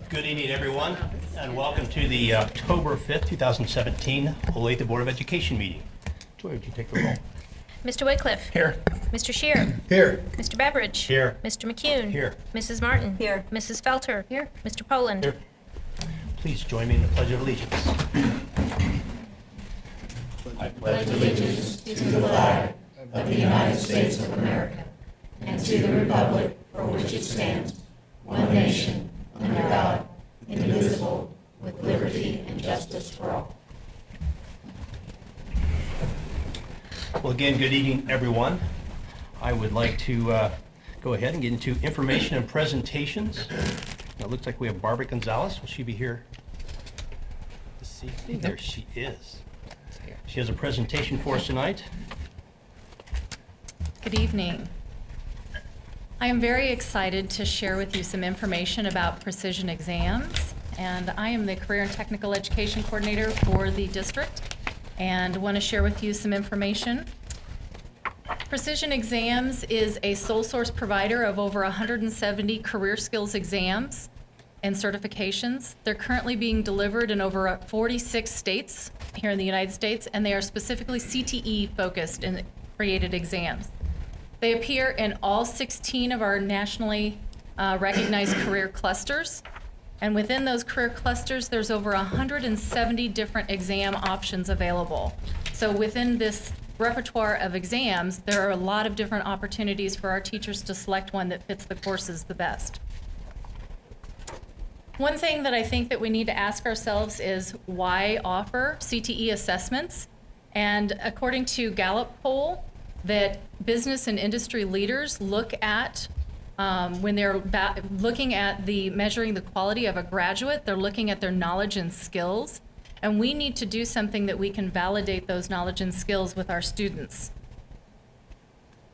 Good evening, everyone, and welcome to the October 5th, 2017 Olathe Board of Education meeting. Joy, would you take the roll? Mr. Wycliffe. Here. Mr. Shear. Here. Mr. Beveridge. Here. Mr. McCune. Here. Mrs. Martin. Here. Mrs. Felter. Here. Mr. Poland. Here. Please join me in the Pledge of Allegiance. I pledge allegiance to the flag of the United States of America and to the republic for which it stands, one nation, under God, indivisible, with liberty and justice for all. Well, again, good evening, everyone. I would like to go ahead and get into information and presentations. Now, it looks like we have Barbara Gonzalez. Will she be here this evening? There she is. She has a presentation for us tonight. Good evening. I am very excited to share with you some information about precision exams, and I am the Career and Technical Education Coordinator for the district and want to share with you some information. Precision Exams is a sole source provider of over 170 career skills exams and certifications. They're currently being delivered in over 46 states here in the United States, and they are specifically CTE focused and created exams. They appear in all 16 of our nationally recognized career clusters. And within those career clusters, there's over 170 different exam options available. So within this repertoire of exams, there are a lot of different opportunities for our teachers to select one that fits the courses the best. One thing that I think that we need to ask ourselves is why offer CTE assessments? And according to Gallup poll, that business and industry leaders look at when they're looking at measuring the quality of a graduate, they're looking at their knowledge and skills. And we need to do something that we can validate those knowledge and skills with our students.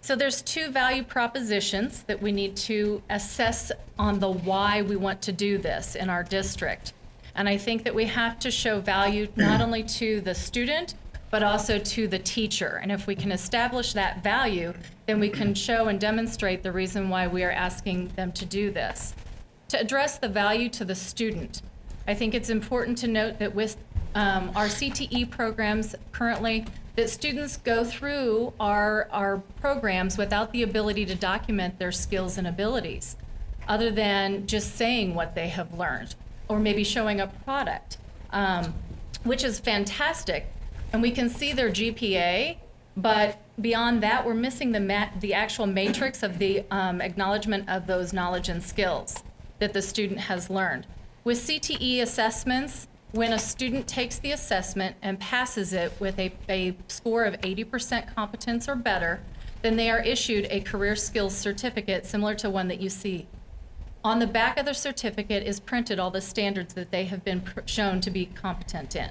So there's two value propositions that we need to assess on the why we want to do this in our district. And I think that we have to show value not only to the student, but also to the teacher. And if we can establish that value, then we can show and demonstrate the reason why we are asking them to do this. To address the value to the student, I think it's important to note that with our CTE programs currently, that students go through our programs without the ability to document their skills and abilities, other than just saying what they have learned, or maybe showing a product, which is fantastic. And we can see their GPA, but beyond that, we're missing the actual matrix of the acknowledgement of those knowledge and skills that the student has learned. With CTE assessments, when a student takes the assessment and passes it with a score of 80% competence or better, then they are issued a career skills certificate similar to one that you see. On the back of the certificate is printed all the standards that they have been shown to be competent in.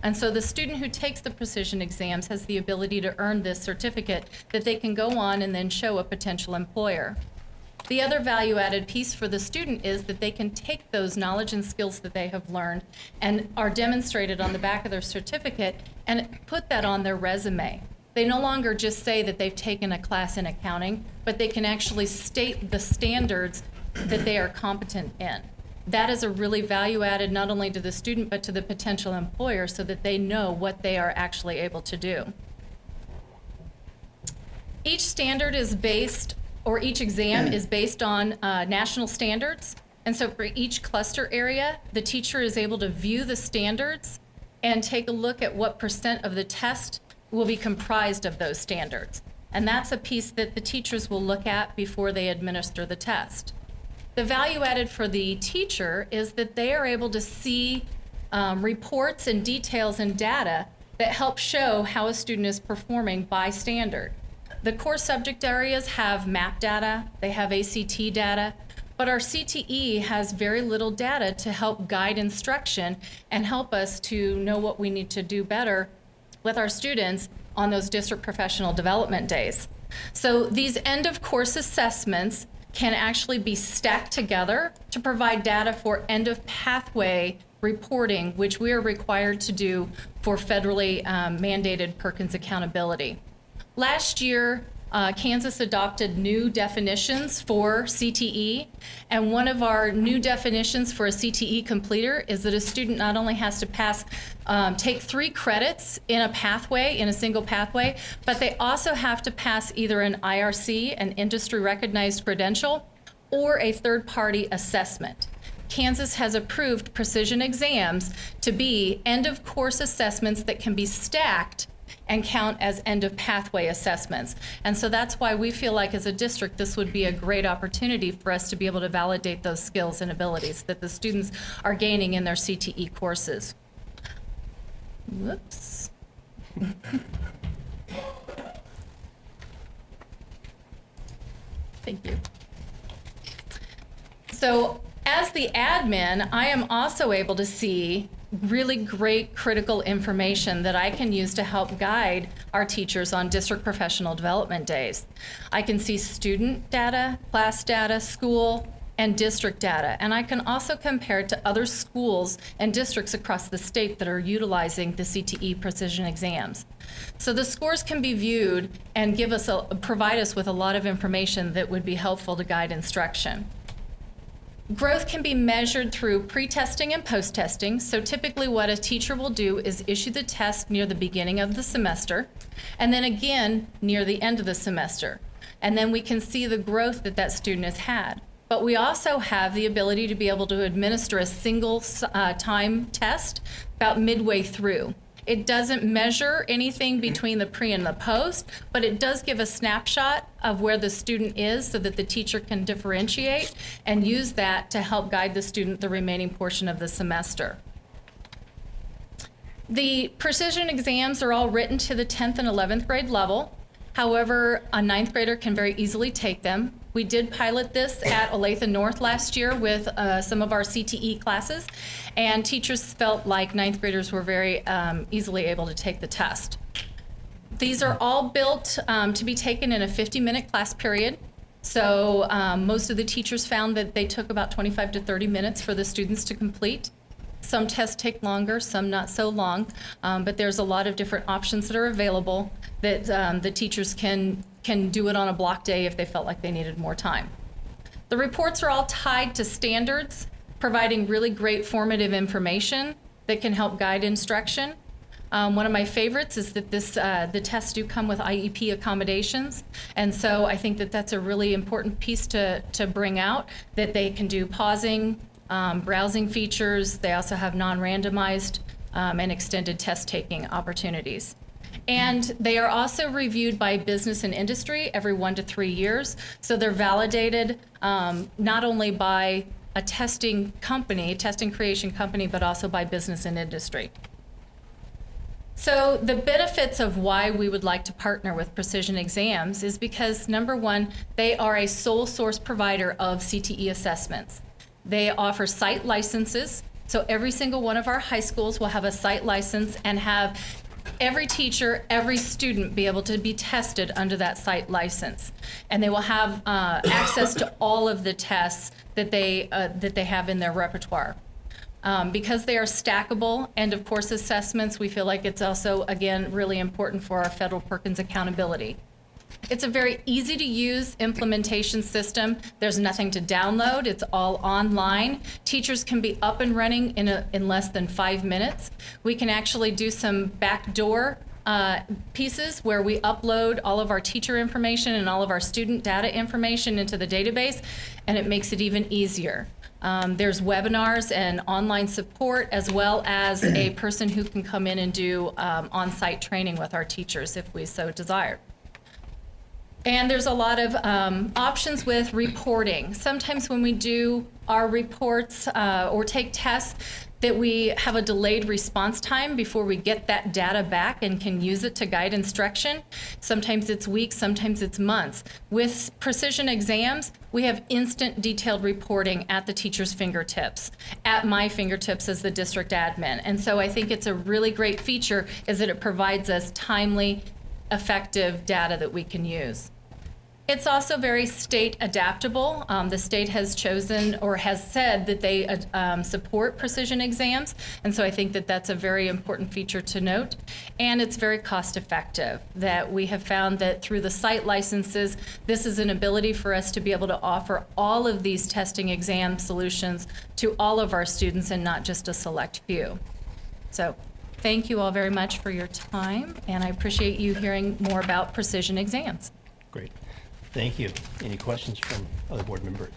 And so the student who takes the precision exams has the ability to earn this certificate that they can go on and then show a potential employer. The other value-added piece for the student is that they can take those knowledge and skills that they have learned and are demonstrated on the back of their certificate and put that on their resume. They no longer just say that they've taken a class in accounting, but they can actually state the standards that they are competent in. That is a really value added not only to the student, but to the potential employer so that they know what they are actually able to do. Each standard is based, or each exam is based on national standards. And so for each cluster area, the teacher is able to view the standards and take a look at what % of the test will be comprised of those standards. And that's a piece that the teachers will look at before they administer the test. The value added for the teacher is that they are able to see reports and details and data that help show how a student is performing by standard. The core subject areas have MAP data, they have ACT data, but our CTE has very little data to help guide instruction and help us to know what we need to do better with our students on those district professional development days. So these end of course assessments can actually be stacked together to provide data for end of pathway reporting, which we are required to do for federally mandated Perkins accountability. Last year, Kansas adopted new definitions for CTE, and one of our new definitions for a CTE completer is that a student not only has to take 3 credits in a pathway, in a single pathway, but they also have to pass either an IRC, an industry recognized credential, or a third-party assessment. Kansas has approved precision exams to be end-of-course assessments that can be stacked and count as end-of-pathway assessments. And so that's why we feel like as a district, this would be a great opportunity for us to be able to validate those skills and abilities that the students are gaining in their CTE courses. Whoops. Thank you. So as the admin, I am also able to see really great critical information that I can use to help guide our teachers on district professional development days. I can see student data, class data, school, and district data. And I can also compare it to other schools and districts across the state that are utilizing the CTE precision exams. So the scores can be viewed and provide us with a lot of information that would be helpful to guide instruction. Growth can be measured through pre-testing and post-testing. So typically what a teacher will do is issue the test near the beginning of the semester, and then again near the end of the semester. And then we can see the growth that that student has had. But we also have the ability to be able to administer a single time test about midway through. It doesn't measure anything between the pre and the post, but it does give a snapshot of where the student is so that the teacher can differentiate and use that to help guide the student the remaining portion of the semester. The precision exams are all written to the 10th and 11th grade level. However, a 9th grader can very easily take them. We did pilot this at Olathe North last year with some of our CTE classes, and teachers felt like 9th graders were very easily able to take the test. These are all built to be taken in a 50-minute class period. So most of the teachers found that they took about 25 to 30 minutes for the students to complete. Some tests take longer, some not so long, but there's a lot of different options that are available that the teachers can do it on a block day if they felt like they needed more time. The reports are all tied to standards, providing really great formative information that can help guide instruction. One of my favorites is that the tests do come with IEP accommodations, and so I think that that's a really important piece to bring out, that they can do pausing, browsing features. They also have non-randomized and extended test-taking opportunities. And they are also reviewed by business and industry every 1 to 3 years. So they're validated not only by a testing creation company, but also by business and industry. So the benefits of why we would like to partner with Precision Exams is because, number one, they are a sole source provider of CTE assessments. They offer site licenses, so every single one of our high schools will have a site license and have every teacher, every student be able to be tested under that site license. And they will have access to all of the tests that they have in their repertoire. Because they are stackable end-of-course assessments, we feel like it's also, again, really important for our federal Perkins accountability. It's a very easy-to-use implementation system. There's nothing to download. It's all online. Teachers can be up and running in less than 5 minutes. We can actually do some backdoor pieces where we upload all of our teacher information and all of our student data information into the database, and it makes it even easier. There's webinars and online support, as well as a person who can come in and do on-site training with our teachers if we so desire. And there's a lot of options with reporting. Sometimes when we do our reports or take tests, that we have a delayed response time before we get that data back and can use it to guide instruction. Sometimes it's weeks, sometimes it's months. With Precision Exams, we have instant detailed reporting at the teacher's fingertips, at my fingertips as the district admin. And so I think it's a really great feature is that it provides us timely, effective data that we can use. It's also very state adaptable. The state has chosen or has said that they support precision exams, and so I think that that's a very important feature to note. And it's very cost effective, that we have found that through the site licenses, this is an ability for us to be able to offer all of these testing exam solutions to all of our students and not just a select few. So thank you all very much for your time, and I appreciate you hearing more about precision exams. Great. Thank you. Any questions from other board members?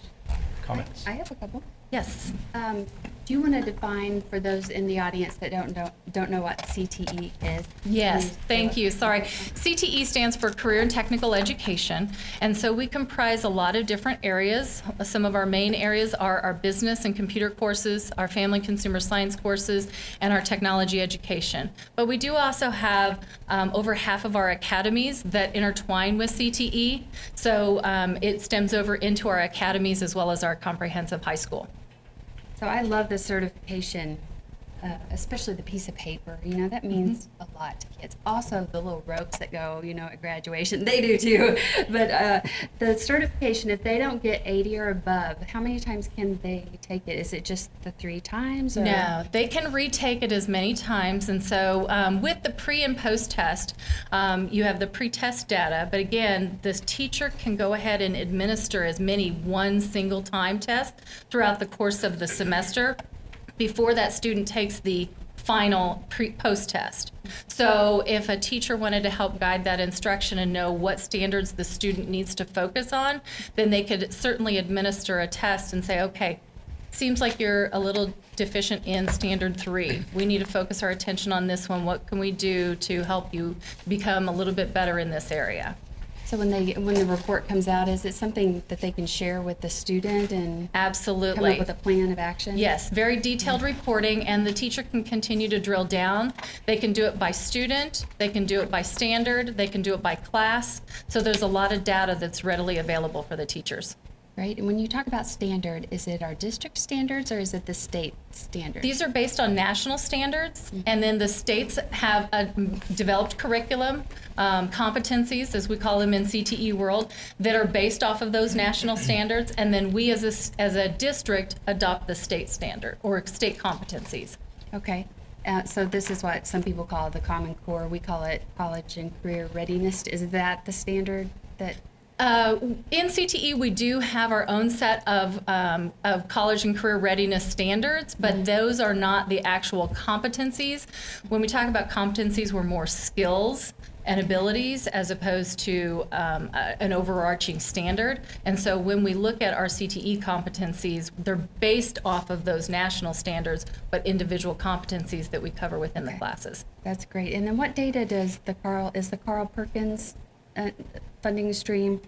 Comments? I have a couple. Yes. Do you want to define for those in the audience that don't know what CTE is? Yes, Please thank go you. ahead. Sorry. CTE stands for Career and Technical Education, and so we comprise a lot of different areas. Some of our main areas are our business and computer courses, our family and consumer science courses, and our technology education. But we do also have over half of our academies that intertwine with CTE, so it stems over into our academies as well as our comprehensive high school. So I love the certification, especially the piece of paper. You know, that means a lot to kids. Also, the little ropes that go, you know, at graduation, they do too. But the certification, if they don't get 80 or above, how many times can they take it? Is it just the 3 times? Or? No, they can retake it as many times. And so with the pre and post test, you have the pre-test data. But again, this teacher can go ahead and administer as many one single time tests throughout the course of the semester before that student takes the final post test. So if a teacher wanted to help guide that instruction and know what standards the student needs to focus on, then they could certainly administer a test and say, okay, seems like you're a little deficient in standard 3. We need to focus our attention on this one. What can we do to help you become a little bit better in this area? So when the report comes out, is it something that they can share with the student and Absolutely. come up with a plan of action? Yes, very detailed reporting, and the teacher can continue to drill down. They can do it by student, they can do it by standard, they can do it by class. So there's a lot of data that's readily available for the teachers. Right. And when you talk about standard, is it our district standards or is it the state standards? These are based on national standards, and then the states have a developed curriculum, competencies, as we call them in CTE world, that are based off of those national standards, and then we as a district adopt the state standard or state competencies. Okay. So this is what some people call the Common Core. We call it college and career readiness. Is that the standard that? In CTE, we do have our own set of college and career readiness standards, but those are not the actual competencies. When we talk about competencies, we're more skills and abilities as opposed to an overarching standard. And so when we look at our CTE competencies, they're based off of those national standards, but individual competencies that we cover within the classes. That's great. And then what data does the Carl Perkins funding stream?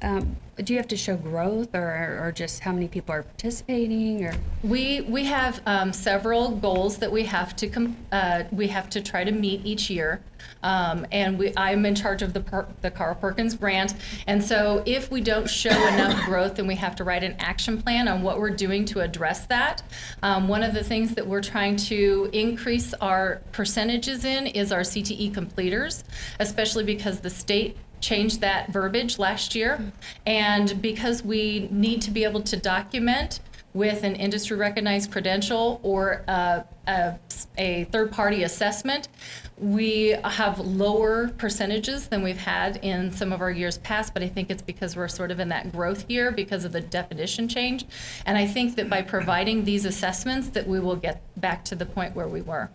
Do you have to show growth or just how many people are participating? Or We have several goals that we have to try to meet each year, and I'm in charge of the Carl Perkins grant. And so if we don't show enough growth, then we have to write an action plan on what we're doing to address that. One of the things that we're trying to increase our percentages in is our CTE completers, especially because the state changed that verbiage last year, and because we need to be able to document with an industry recognized credential or a third-party assessment, we have lower percentages than we've had in some of our years past, but I think it's because we're sort of in that growth year because of the definition change. And I think that by providing these assessments that we will get back to the point where we were.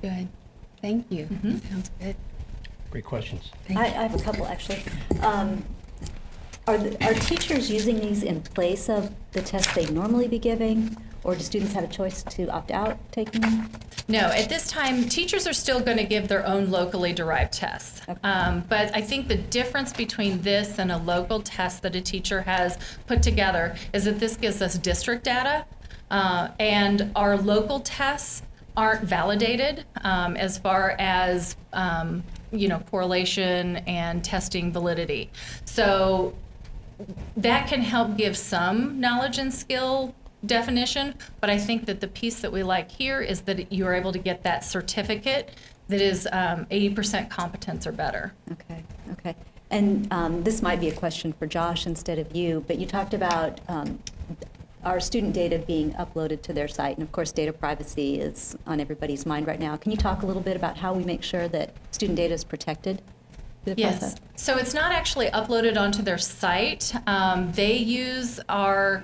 good. Thank you. Sounds good. Great questions. I have a couple, actually. Are teachers using these in place of the tests they'd normally be giving, or do students have a choice to opt out taking them? No, at this time, teachers are still going to give their own locally derived tests. Okay. But I think the difference between this and a local test that a teacher has put together is that this gives us district data, and our local tests aren't validated as far as correlation and testing validity. So that can help give some knowledge and skill definition, but I think that the piece that we like here is that you are able to get that certificate that is 80% competence or better. Okay, okay. And this might be a question for Josh instead of you, but you talked about our student data being uploaded to their site, and of course data privacy is on everybody's mind right now. Can you talk a little bit about how we make sure that student data is protected through the Yes. process? So it's not actually uploaded onto their site. They use our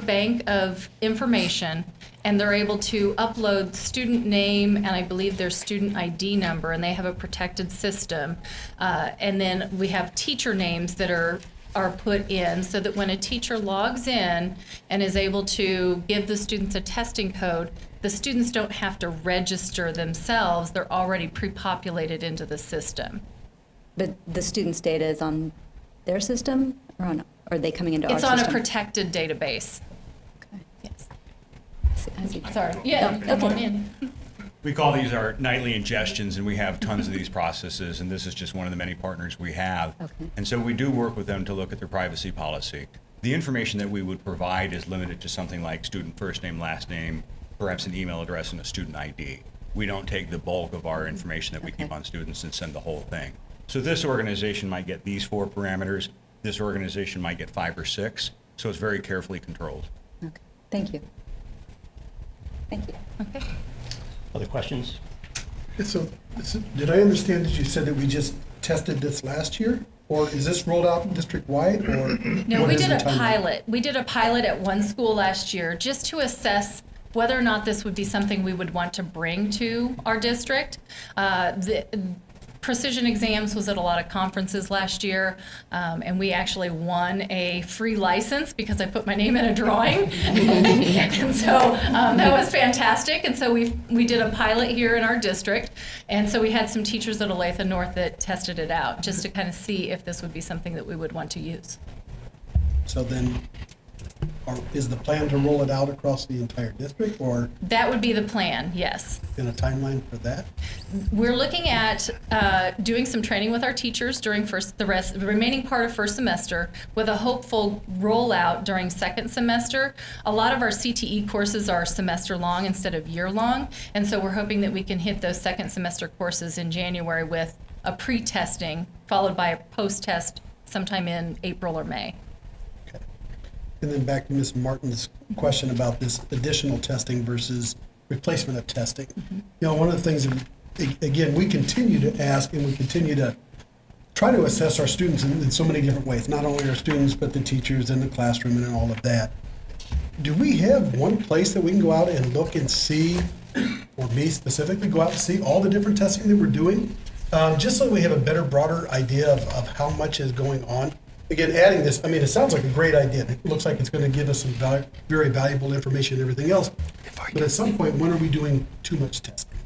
bank of information, and they're able to upload student name and I believe their student ID number, and they have a protected system. And then we have teacher names that are put in so that when a teacher logs in and is able to give the students a testing code, the students don't have to register themselves. They're already pre-populated into the system. But the students' data is on their system, or are they coming into our It's system? on a protected database. Okay. Yes. I see. Sorry. Yeah, Oh, come on okay. in. We call these our nightly ingestions, and we have tons of these processes, and this is just one of the many partners we have. Okay. And so we do work with them to look at their privacy policy. The information that we would provide is limited to something like student first name, last name, perhaps an email address, and a student ID. We don't take the bulk of our information that we keep Okay. on students and send the whole thing. So this organization might get these 4 parameters. This organization might get 5 or 6. So it's very carefully controlled. Okay. Thank you. Thank you. Okay. Other questions? So, did I understand that you said that we just tested this last year? Or is this rolled out district-wide, or? No, what we is did the a timeline? pilot. We did a pilot at one school last year just to assess whether or not this would be something we would want to bring to our district. The precision exams was at a lot of conferences last year, and we actually won a free license because I put my name in a drawing. And so that was fantastic. And so we did a pilot here in our district. And so we had some teachers at Olathe North that tested it out just to kind of see if this would be something that we would want to use. So then, is the plan to roll it out across the entire district, or That would be the plan, yes. in a timeline for that? We're looking at doing some training with our teachers during the remaining part of first semester with a hopeful rollout during second semester. A lot of our CTE courses are semester long instead of year long, and so we're hoping that we can hit those second semester courses in January with a pre-testing followed by a post-test sometime in April or May. Okay. And then back to Ms. Martin's question about this additional testing versus replacement of testing. You know, one of the things, that, again, we continue to ask and we continue to try to assess our students in so many different ways, not only our students, but the teachers in the classroom and all of that. Do we have one place that we can go out and look and see, or me specifically, go out and see all the different testing that we're doing? Just so we have a better, broader idea of how much is going on. Again, adding this, I mean, it sounds like a great idea. It looks like it's going to give us some very valuable information and everything else. But at some point, when are we doing too much testing?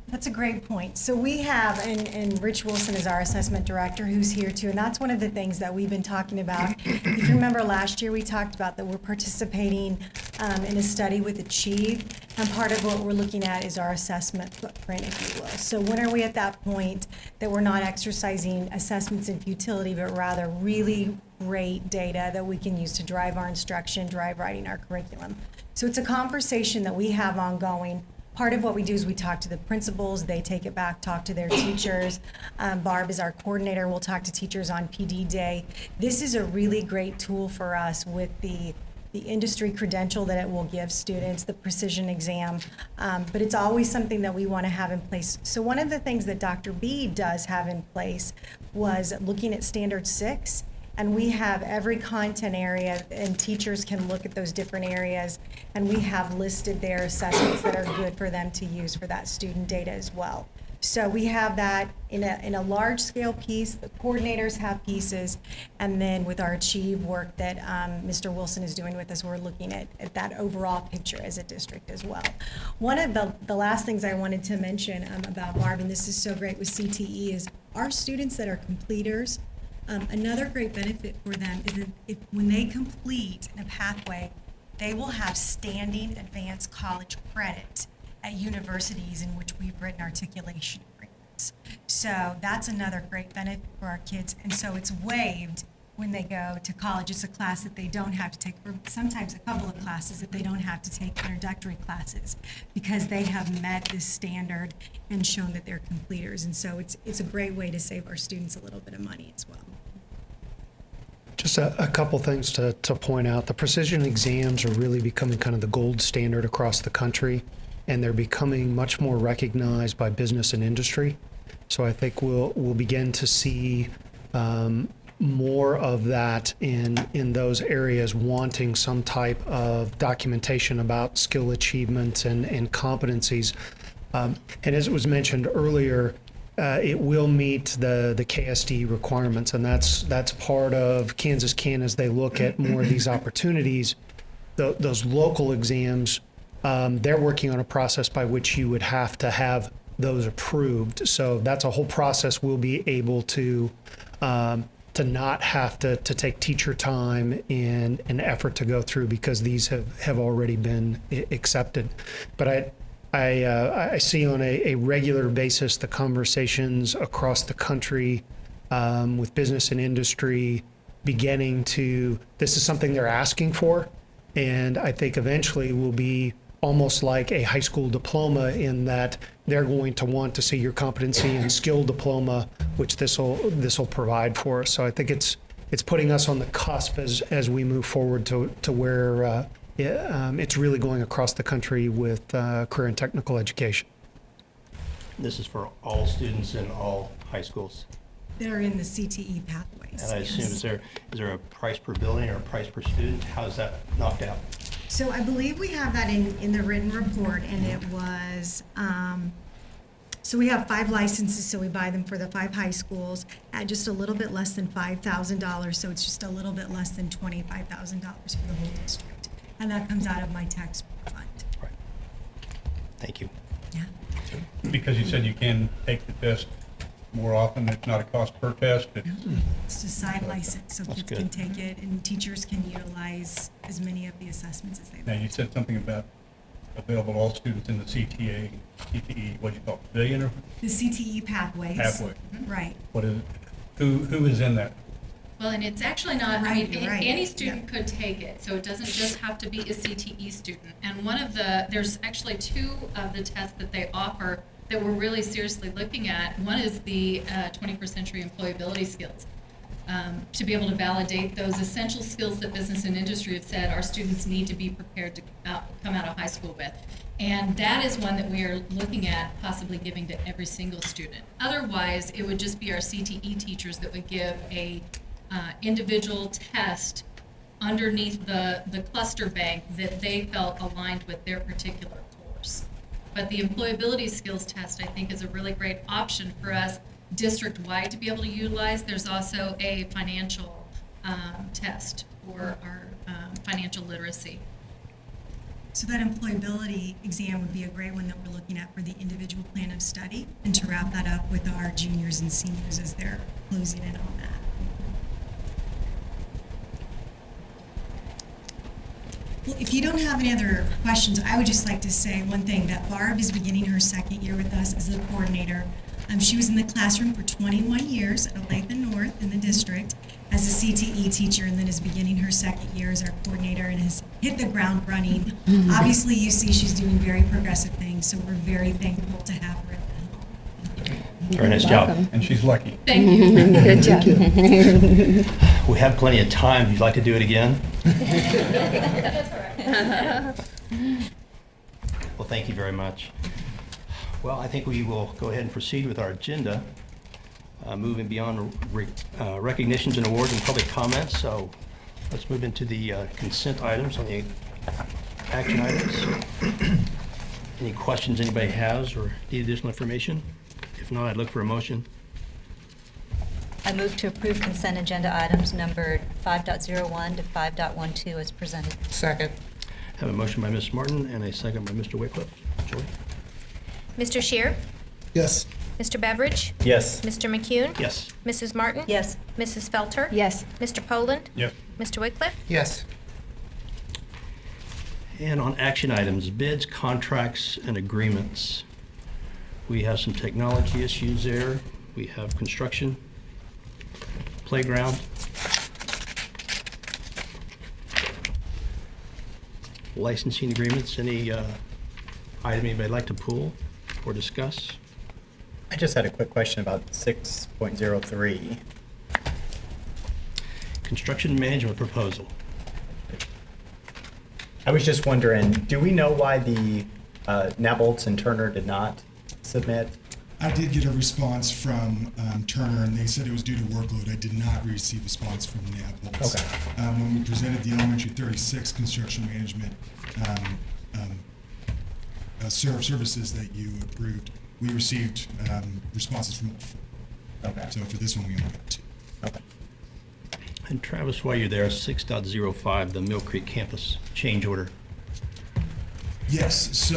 That's a great point. So we have, and Rich Wilson is our assessment director who's here too, and that's one of the things that we've been talking about. If you remember last year, we talked about that we're participating in a study with Achieve, and part of what we're looking at is our assessment footprint, if you will. So when are we at that point that we're not exercising assessments in futility, but rather really great data that we can use to drive our instruction, drive writing our curriculum? So it's a conversation that we have ongoing. Part of what we do is we talk to the principals, they take it back, talk to their teachers. Barb is our coordinator, we'll talk to teachers on PD day. This is a really great tool for us with the industry credential that it will give students, the precision exam, but it's always something that we want to have in place. So one of the things that Dr. B does have in place was looking at Standard 6, and we have every content area, and teachers can look at those different areas, and we have listed their assessments that are good for them to use for that student data as well. So we have that in a large scale piece, the coordinators have pieces, and then with our Achieve work that Mr. Wilson is doing with us, we're looking at that overall picture as a district as well. One of the last things I wanted to mention about Barb, and this is so great with CTE, is our students that are completers, another great benefit for them is that when they complete a pathway, they will have standing advanced college credit at universities in which we've written articulation agreements. So that's another great benefit for our kids. And so it's waived when they go to college. It's a class that they don't have to take, or sometimes a couple of classes that they don't have to take, introductory classes, because they have met this standard and shown that they're completers. And so it's a great way to save our students a little bit of money as well. Just a couple things to point out. The precision exams are really becoming kind of the gold standard across the country, and they're becoming much more recognized by business and industry. So I think we'll begin to see more of that in those areas, wanting some type of documentation about skill achievements and competencies. And as it was mentioned earlier, it will meet the KSD requirements, and that's part of Kansas Can as they look at more of these opportunities. Those local exams, they're working on a process by which you would have to have those approved. So that's a whole process we'll be able to not have to take teacher time in an effort to go through, because these have already been accepted. But I see on a regular basis the conversations across the country with business and industry beginning to, this is something they're asking for, and I think eventually will be almost like a high school diploma, in that they're going to want to see your competency and skill diploma, which this will provide for us. So I think it's putting us on the cusp as we move forward to where it's really going across the country with career and technical education. This is for all students in all high schools. That are in the CTE pathways. And I assume, is there a price per building or a price per student? How is that knocked out? So I believe we have that in the written report, and it was, so we have 5 licenses, so we buy them for the 5 high schools at just a little bit less than $5,000, so it's just a little bit less than $25,000 for the whole district. And that comes out of my tax fund. Right. Thank you. Yeah. Because you said you can take the test more often, it's not a cost per test, It's a side license, so That's kids can good. take it, and teachers can utilize as many of the assessments as they now like. you said something about available to all students in the CTE, what'd you call it, pavilion or The CTE pathways. pathway? Right. What is it? Who is in that? Well, and it's actually not, I Right, mean, you're right. any student could take it, so it doesn't just have to be a CTE student. And there's actually 2 of the tests that they offer that we're really seriously looking at. One is the 21st century employability skills. To be able to validate those essential skills that business and industry have said our students need to be prepared to come out of high school with. And that is one that we are looking at possibly giving to every single student. Otherwise, it would just be our CTE teachers that would give a individual test underneath the cluster bank that they felt aligned with their particular course. But the employability skills test, I think, is a really great option for us district-wide to be able to utilize. There's also a financial test for our financial literacy. So that employability exam would be a great one that we're looking at for the individual plan of study, and to wrap that up with our juniors and seniors as they're closing in on that. Well, if you don't have any other questions, I would just like to say one thing, that Barb is beginning her 2nd year with us as the coordinator. She was in the classroom for 21 years at Olathe North in the district as a CTE teacher, and then is beginning her 2nd year as our coordinator and has hit the ground running. Obviously, you see she's doing very progressive things, so we're very thankful to have her at the helm. Very nice job. And she's lucky. Thank you. Good job. We have plenty of time. Would you like to do it again? Well, thank you very much. Well, I think we will go ahead and proceed with our agenda, moving beyond recognitions and awards and public comments. So let's move into the consent items on the action items. Any questions anybody has or need additional information? If not, I'd look for a motion. I move to approve consent agenda items numbered 5.01 to 5.12 as presented. Second. Have a motion by Ms. Martin and a second by Mr. Wycliffe. Joy? Mr. Shear, Yes. Mr. Beveridge, Yes. Mr. McCune, Yes. Mrs. Martin, Yes. Mrs. Felter, Yes. Mr. Poland, Yes. Mr. Wycliffe. Yes. And on action items, bids, contracts, and agreements. We have some technology issues there. We have construction, playground, licensing agreements. Any item anybody like to pull or discuss? I just had a quick question about 6.03. Construction management proposal. I was just wondering, do we know why the Nabholz and Turner did not submit? I did get a response from Turner, and they said it was due to workload. I did not receive a response from Nabholz. Okay. When we presented the Elementary 36 construction management services that you approved, we received responses from all four. Okay. So for this one, we only got 2. Okay. And Travis, while you're there, 6.05, the Mill Creek campus change order. Yes, so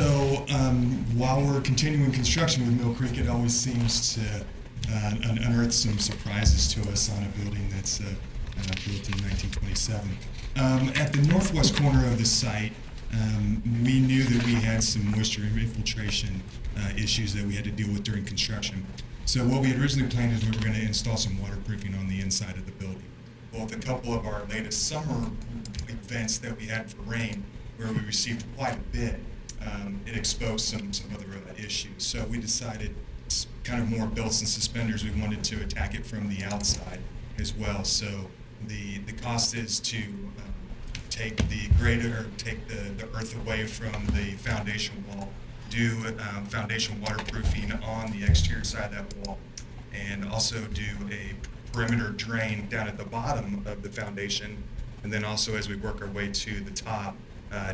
while we're continuing construction with Mill Creek, it always seems to unearth some surprises to us on a building that's built in 1927. At the northwest corner of the site, we knew that we had some moisture infiltration issues that we had to deal with during construction. So what we had originally planned is we were going to install some waterproofing on the inside of the building. Well, with a couple of our latest summer events that we had for rain, where we received quite a bit, it exposed some other issues. So we decided, it's kind of more belts and suspenders, we wanted to attack it from the outside as well. So the cost is to take the grader, take the earth away from the foundation wall, do foundation waterproofing on the exterior side of that wall, and also do a perimeter drain down at the bottom of the foundation, and then also as we work our way to the top,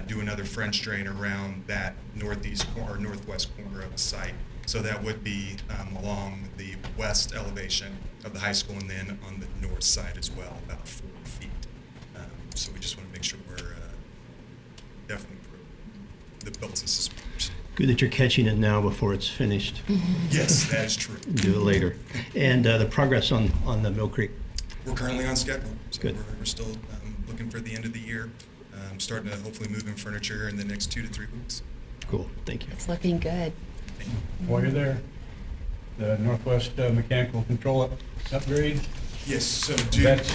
do another French drain around that northeast or northwest corner of the site. So that would be along the west elevation of the high school, and then on the north side as well, about 4 feet. So we just want to make sure we're definitely the belts and suspenders. Good that you're catching it now before it's finished. Yes, that is true. Do it later. And the progress on the Mill Creek. We're currently on schedule. So Good. We're still looking for the end of the year. Starting to hopefully move in furniture in the next 2 to 3 weeks. Cool, thank you. It's looking good. While you're there, the Northwest Mechanical Control upgrade, Yes, so that's,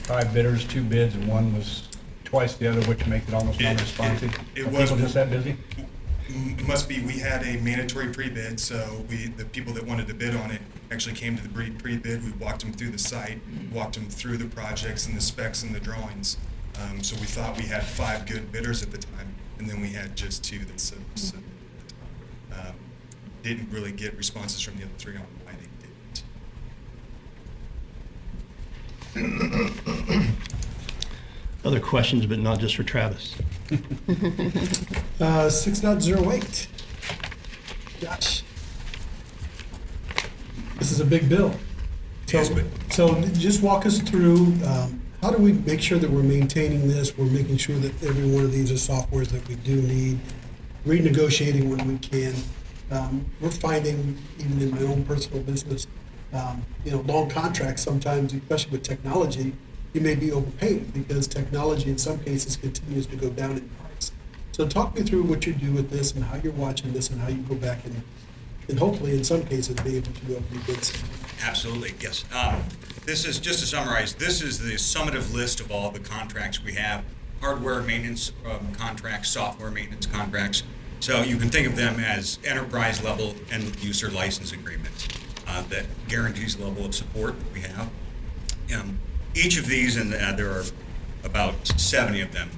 5 bidders, 2 bids, and one was twice the other, which makes it almost non-responsive. it Are was- people just that busy? It must be, we had a mandatory pre-bid, so the people that wanted to bid on it actually came to the pre-bid. We walked them through the site, walked them through the projects and the specs and the drawings. So we thought we had 5 good bidders at the time, and then we had just 2 that submitted at the time. Didn't really get responses from the other 3 on why they didn't. Other questions, but not just for Travis. 6.08. Gosh. This is a big bill. Yes, So just walk us through, how do we make sure that we're maintaining this? We're making sure that every one of these are softwares that we do need, renegotiating when we can. We're finding, even in my own personal business, long contracts sometimes, especially with technology, you may be overpaid because technology in some cases continues to go down in price. So talk me through what you do with this and how you're watching this and how you go back and hopefully in some cases be able to rebid something. Absolutely, yes. This is, just to summarize, this is the summative list of all the contracts we have. Hardware maintenance contracts, software maintenance contracts. So you can think of them as enterprise level end user license agreements that guarantees the level of support that we have. Each of these, and there are about 70 of them,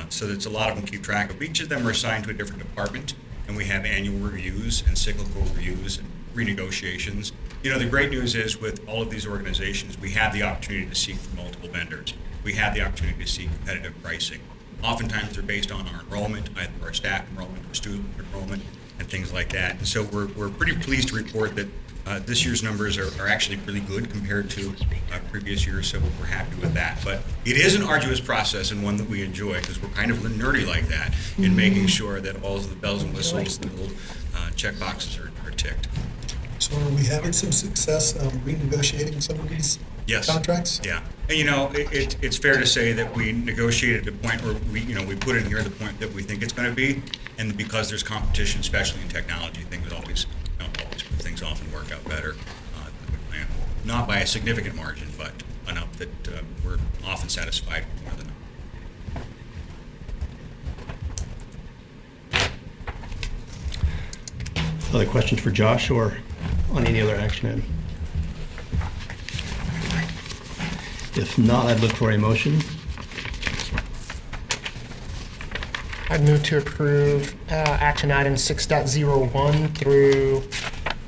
so that's a lot of them to keep track of. Each of them are assigned to a different department, and we have annual reviews and cyclical reviews and renegotiations. The great news is with all of these organizations, we have the opportunity to seek from multiple vendors. We have the opportunity to seek competitive pricing. Oftentimes they're based on our enrollment, either our staff enrollment or student enrollment and things like that. And so we're pretty pleased to report that this year's numbers are actually really good compared to previous years, so we're happy with that. But it is an arduous process and one that we enjoy because we're kind of nerdy like that in making sure that all of the bells and whistles and little check boxes are ticked. So are we having some success renegotiating some of these Yes. contracts? Yeah. And it's fair to say that we negotiated at the point where we put it in here at the point that we think it's going to be, and because there's competition, especially in technology, things often work out better than we plan. Not by a significant margin, but enough that we're often satisfied with more than that. Other questions for Josh or on any other action item? If not, I'd look for a motion. I'd move to approve action items 6.01 through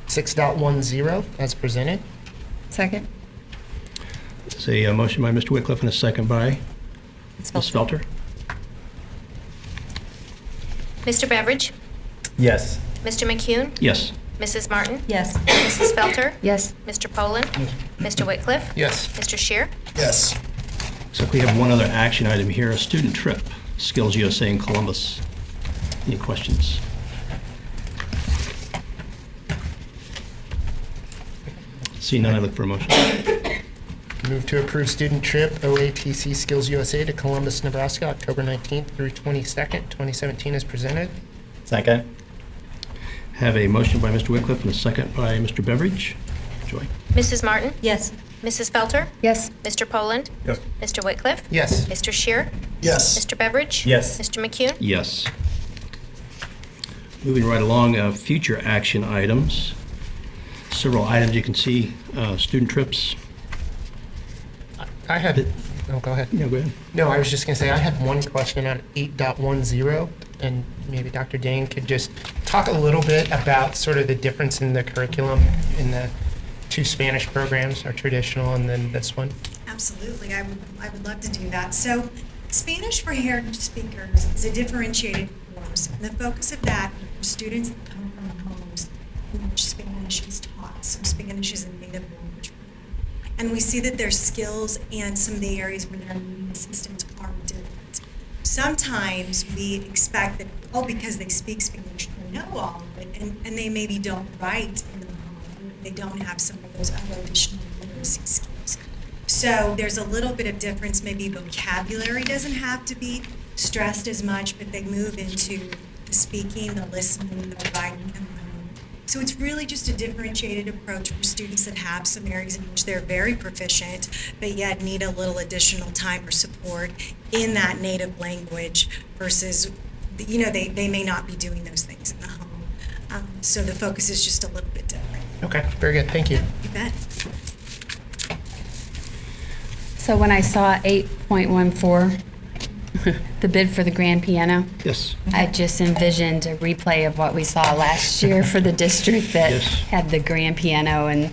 6.10 as presented. Second? There's a motion by Mr. Wycliffe and a second by Ms. Felter. Mr. Beveridge? Yes. Mr. McCune? Yes. Mrs. Martin? Yes. Mrs. Felter? Yes. Mr. Poland? Mr. Wycliffe? Yes. Mr. Shear? Yes. So we have one other action item here, a student trip, Skills USA in Columbus. Any questions? Seeing none, I look for a motion. Move to approve student trip OATC Skills USA to Columbus, Nebraska, October 19th through 22nd, 2017 as presented. Second. Have a motion by Mr. Wycliffe and a second by Mr. Beveridge. Joy? Mrs. Martin? Yes. Mrs. Felter? Yes. Mr. Poland? Yes. Mr. Wycliffe? Yes. Mr. Shear? Yes. Mr. Beveridge? Yes. Mr. McCune? Yes. Moving right along, future action items. Several items you can see, student trips. I had, oh, go ahead. Yeah, go ahead. No, I was just going to say, I had one question on 8.10, and maybe Dr. Dane could just talk a little bit about sort of the difference in the curriculum in the two Spanish programs, our traditional and then this one. Absolutely, I would love to do that. So Spanish for Heritage Speakers is a differentiated course, and the focus of that are students that come from homes in which Spanish is taught, so Spanish is a native language for them. And we see that their skills and some of the areas where they're needing assistance are different. Sometimes we expect that, because they speak Spanish, they know all of it, and they maybe don't write in the home, they don't have some of those other additional literacy skills. So there's a little bit of difference, maybe vocabulary doesn't have to be stressed as much, but they move into the speaking, the listening, the writing, and the home. So it's really just a differentiated approach for students that have some areas in which they're very proficient, but yet need a little additional time or support in that native language versus, they may not be doing those things in the home. So the focus is just a little bit different. Okay, very good. Thank you. You bet. So when I saw 8.14, the bid for the grand piano, Yes. I just envisioned a replay of what we saw last year for the district that Yes. had the grand piano. And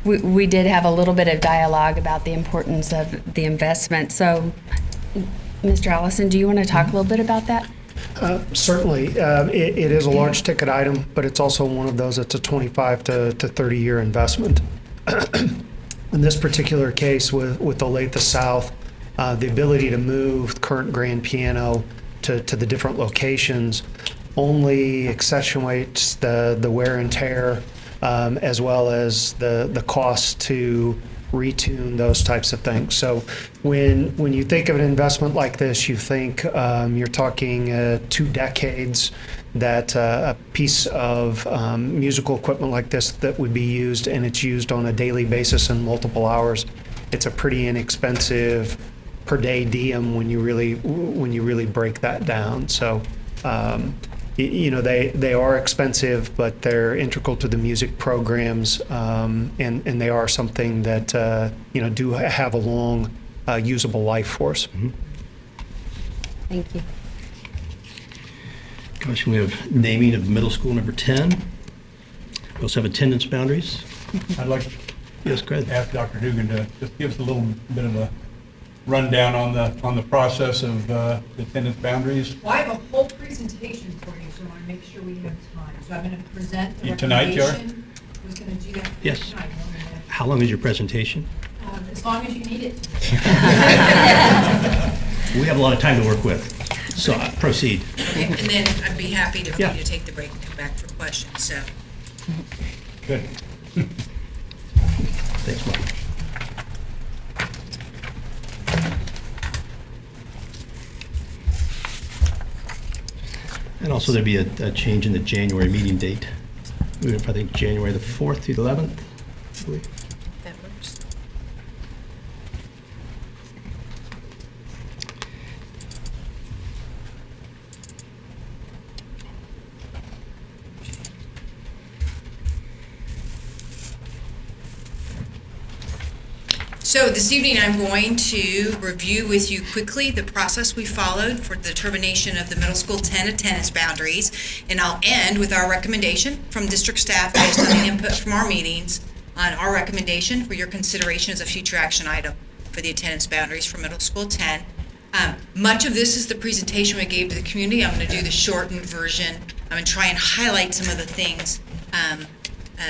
we did have a little bit of dialogue about the importance of the investment. So, Mr. Allison, do you want to talk a little bit about that? Certainly. It is a large ticket item, but it's also one of those that's a 25 to 30-year investment. In this particular case with Olathe South, the ability to move the current grand piano to the different locations only accentuates the wear and tear, as well as the cost to retune those types of things. So when you think of an investment like this, you think you're talking 2 decades that a piece of musical equipment like this that would be used, and it's used on a daily basis in multiple hours. It's a pretty inexpensive per day diem when you really break that down. So they are expensive, but they're integral to the music programs, and they are something that do have a long usable life for us. Mm-hmm. Thank you. Gosh, we have naming of middle school number 10. We also have attendance boundaries. I'd like to Yes, go ahead. ask Dr. Dugan to just give us a little bit of a rundown on the process of the attendance boundaries. Well, I have a whole presentation for you, so I want to make sure we have time. So I'm going to present the Tonight, Jar? recommendation. I was going to do that for you Yes. tonight. How long is your presentation? As long as you need it. We have a lot of time to work with, so proceed. And then I'd be happy for Yeah. you to take the break and come back for questions, so. Good. Thanks, Mark. And also there'd be a change in the January meeting date. We have, I think, January the 4th through the 11th, I believe. That works. So this evening, I'm going to review with you quickly the process we followed for the determination of the middle school 10 attendance boundaries. And I'll end with our recommendation from district staff based on the input from our meetings on our recommendation for your consideration as a future action item for the attendance boundaries for middle school 10. Much of this is the presentation we gave to the community. I'm going to do the shortened version. I'm going to try and highlight some of the things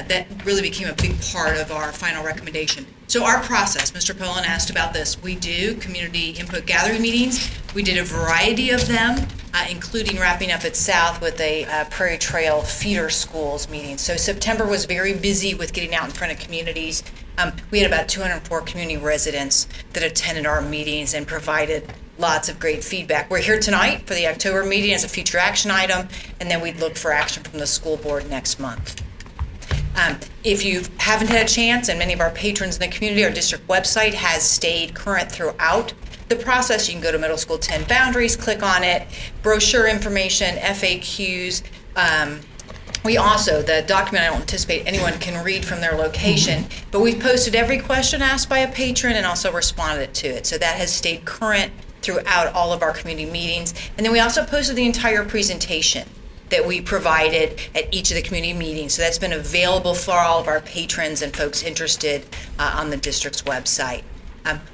that really became a big part of our final recommendation. So our process, Mr. Poland asked about this. We do community input gathering meetings. We did a variety of them, including wrapping up at South with a Prairie Trail feeder schools meeting. So September was very busy with getting out in front of communities. We had about 204 community residents that attended our meetings and provided lots of great feedback. We're here tonight for the October meeting as a future action item, and then we'd look for action from the school board next month. If you haven't had a chance, and many of our patrons in the community, our district website has stayed current throughout the process. You can go to Middle School 10 Boundaries, click on it, brochure information, FAQs. We also, the document I don't anticipate anyone can read from their location, but we've posted every question asked by a patron and also responded to it. So that has stayed current throughout all of our community meetings. And then we also posted the entire presentation that we provided at each of the community meetings. So that's been available for all of our patrons and folks interested on the district's website.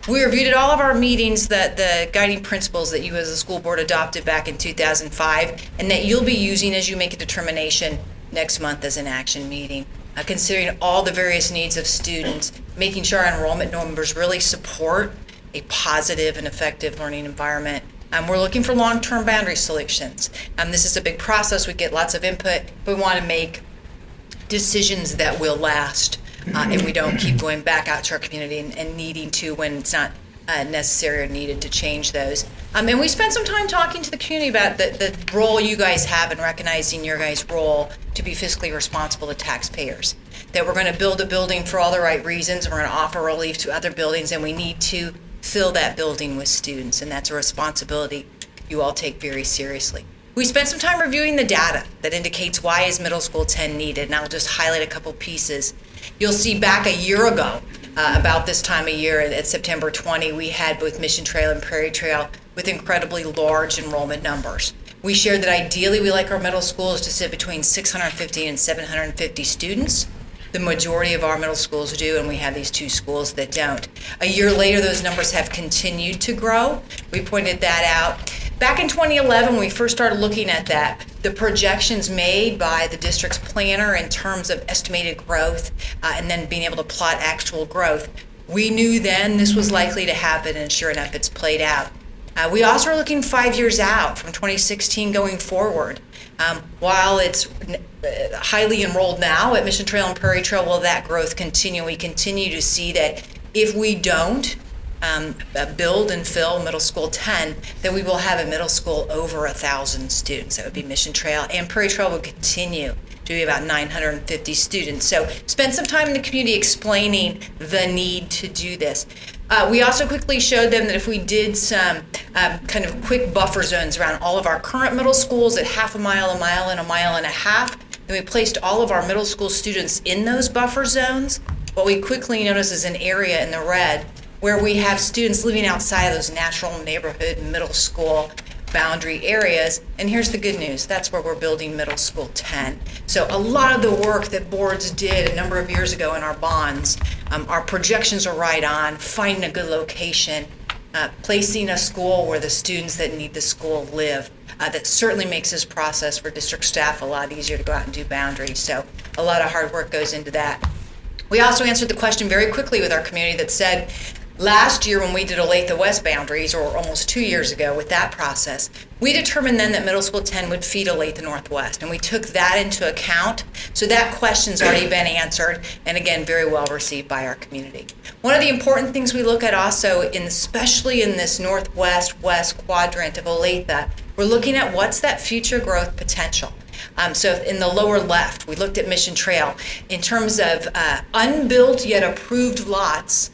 We reviewed at all of our meetings the guiding principles that you as a school board adopted back in 2005 and that you'll be using as you make a determination next month as an action meeting. Considering all the various needs of students, making sure our enrollment numbers really support a positive and effective learning environment. We're looking for long-term boundary solutions. This is a big process. We get lots of input, but we want to make decisions that will last, and we don't keep going back out to our community and needing to when it's not necessary or needed to change those. And we spent some time talking to the community about the role you guys have in recognizing your guys' role to be fiscally responsible to taxpayers. That we're going to build a building for all the right reasons, and we're going to offer relief to other buildings, and we need to fill that building with students, and that's a responsibility you all take very seriously. We spent some time reviewing the data that indicates why is middle school 10 needed, and I'll just highlight a couple pieces. You'll see back a year ago, about this time of year at September 20, we had both Mission Trail and Prairie Trail with incredibly large enrollment numbers. We shared that ideally we like our middle schools to sit between 650 and 750 students. The majority of our middle schools do, and we have these two schools that don't. A year later, those numbers have continued to grow. We pointed that out. Back in 2011, when we first started looking at that, the projections made by the district's planner in terms of estimated growth and then being able to plot actual growth, we knew then this was likely to happen, and sure enough, it's played out. We also are looking 5 years out from 2016 going forward. While it's highly enrolled now at Mission Trail and Prairie Trail, will that growth continue? We continue to see that if we don't build and fill middle school 10, then we will have a middle school over 1,000 students. That would be Mission Trail, and Prairie Trail will continue to be about 950 students. So spend some time in the community explaining the need to do this. We also quickly showed them that if we did some kind of quick buffer zones around all of our current middle schools at half a mile, and a mile and a half, then we placed all of our middle school students in those buffer zones. What we quickly noticed is an area in the red where we have students living outside of those natural neighborhood middle school boundary areas. And here's the good news, that's where we're building middle school 10. So a lot of the work that boards did a number of years ago in our bonds, our projections are right on, finding a good location, placing a school where the students that need the school live. That certainly makes this process for district staff a lot easier to go out and do boundaries. So a lot of hard work goes into that. We also answered the question very quickly with our community that said, last year when we did Olathe West boundaries, or almost 2 years ago with that process, we determined then that middle school 10 would feed Olathe Northwest, and we took that into account. So that question's already been answered, and again, very well received by our community. One of the important things we look at also, especially in this northwest west quadrant of Olathe, we're looking at what's that future growth potential. So in the lower left, we looked at Mission Trail in terms of unbuilt yet approved lots.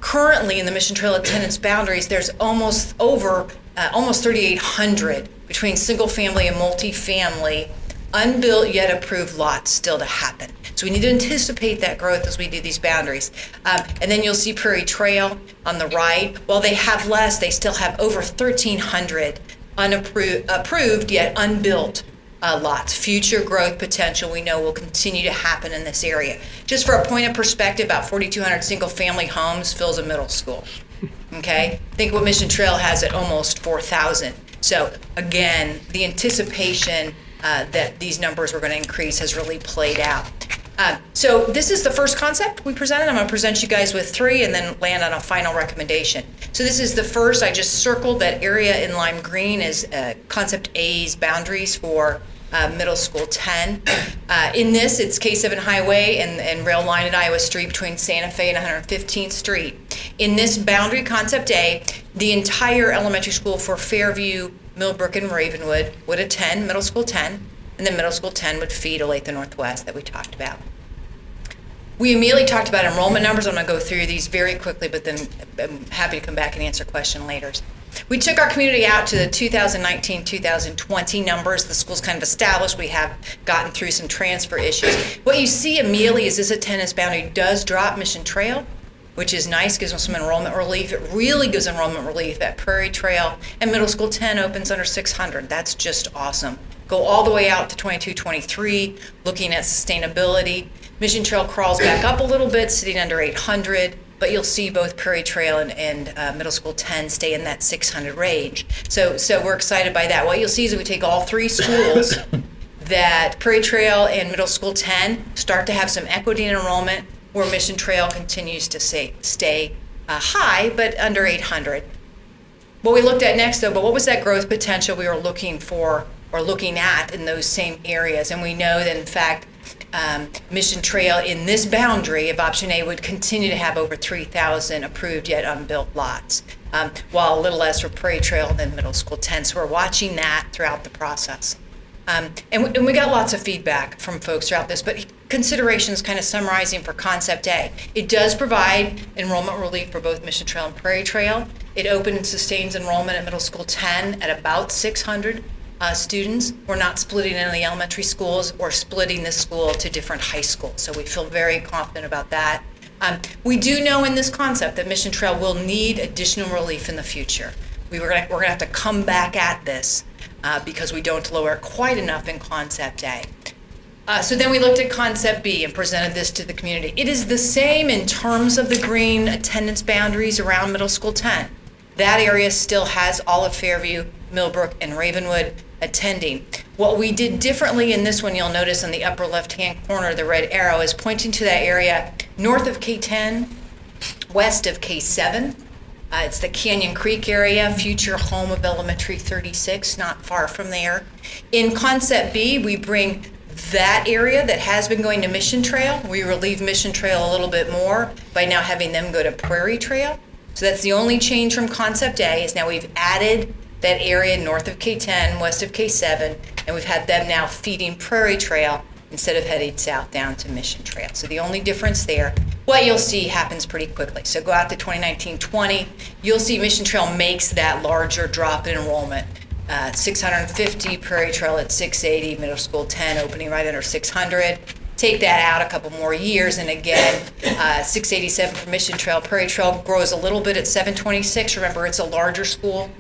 Currently in the Mission Trail attendance boundaries, there's almost 3,800 between single family and multifamily unbuilt yet approved lots still to happen. So we need to anticipate that growth as we do these boundaries. And then you'll see Prairie Trail on the right. While they have less, they still have over 1,300 approved yet unbuilt lots. Future growth potential we know will continue to happen in this area. Just for a point of perspective, about 4,200 single-family homes fills a middle school. Okay? Think what Mission Trail has at almost 4,000. So again, the anticipation that these numbers were going to increase has really played out. So this is the first concept we presented. I'm going to present you guys with 3 and then land on a final recommendation. So this is the first. I just circled that area in lime green as concept A's boundaries for middle school 10. In this, it's K7 Highway and rail line at Iowa Street between Santa Fe and 115th Street. In this boundary, concept A, the entire elementary school for Fairview, Millbrook, and Ravenwood would attend middle school 10, and then middle school 10 would feed Olathe Northwest that we talked about. We immediately talked about enrollment numbers. I'm going to go through these very quickly, but then I'm happy to come back and answer a question later. We took our community out to the 2019-2020 numbers. The school's kind of established. We have gotten through some transfer issues. What you see immediately is this attendance boundary does drop Mission Trail, which is nice, gives them some enrollment relief. It really gives enrollment relief at Prairie Trail, and middle school 10 opens under 600. That's just awesome. Go all the way out to 22-23, looking at sustainability. Mission Trail crawls back up a little bit, sitting under 800, but you'll see both Prairie Trail and middle school 10 stay in that 600 range. So we're excited by that. What you'll see is that we take all 3 schools that Prairie Trail and middle school 10 start to have some equity in enrollment, where Mission Trail continues to stay high, but under 800. What we looked at next, though, but what was that growth potential we were looking for or looking at in those same areas? And we know that, in fact, Mission Trail in this boundary of option A would continue to have over 3,000 approved yet unbuilt lots, while a little less for Prairie Trail than middle school 10. So we're watching that throughout the process. And we got lots of feedback from folks throughout this, but considerations kind of summarizing for concept A. It does provide enrollment relief for both Mission Trail and Prairie Trail. It opens and sustains enrollment at middle school 10 at about 600 students. We're not splitting into the elementary schools or splitting the school to different high schools, so we feel very confident about that. We do know in this concept that Mission Trail will need additional relief in the future. We're gonna have to come back at this because we don't lower it quite enough in concept A. So then we looked at concept B and presented this to the community. It is the same in terms of the green attendance boundaries around middle school 10. That area still has all of Fairview, Millbrook, and Ravenwood attending. What we did differently in this one, you'll notice in the upper left-hand corner, the red arrow is pointing to that area north of K10, west of K7. It's the Canyon Creek area, future home of Elementary 36, not far from there. In concept B, we bring that area that has been going to Mission Trail. We relieve Mission Trail a little bit more by now having them go to Prairie Trail. So that's the only change from concept A, is now we've added that area north of K10, west of K7, and we've had them now feeding Prairie Trail instead of heading south down to Mission Trail. So the only difference there, what you'll see happens pretty quickly. So go out to 2019-20, you'll see Mission Trail makes that larger drop in enrollment. 650, Prairie Trail at 680, middle school 10 opening right under 600. Take that out a couple more years, and again, 687 for Mission Trail. Prairie Trail grows a little bit at 726. Remember, it's a larger school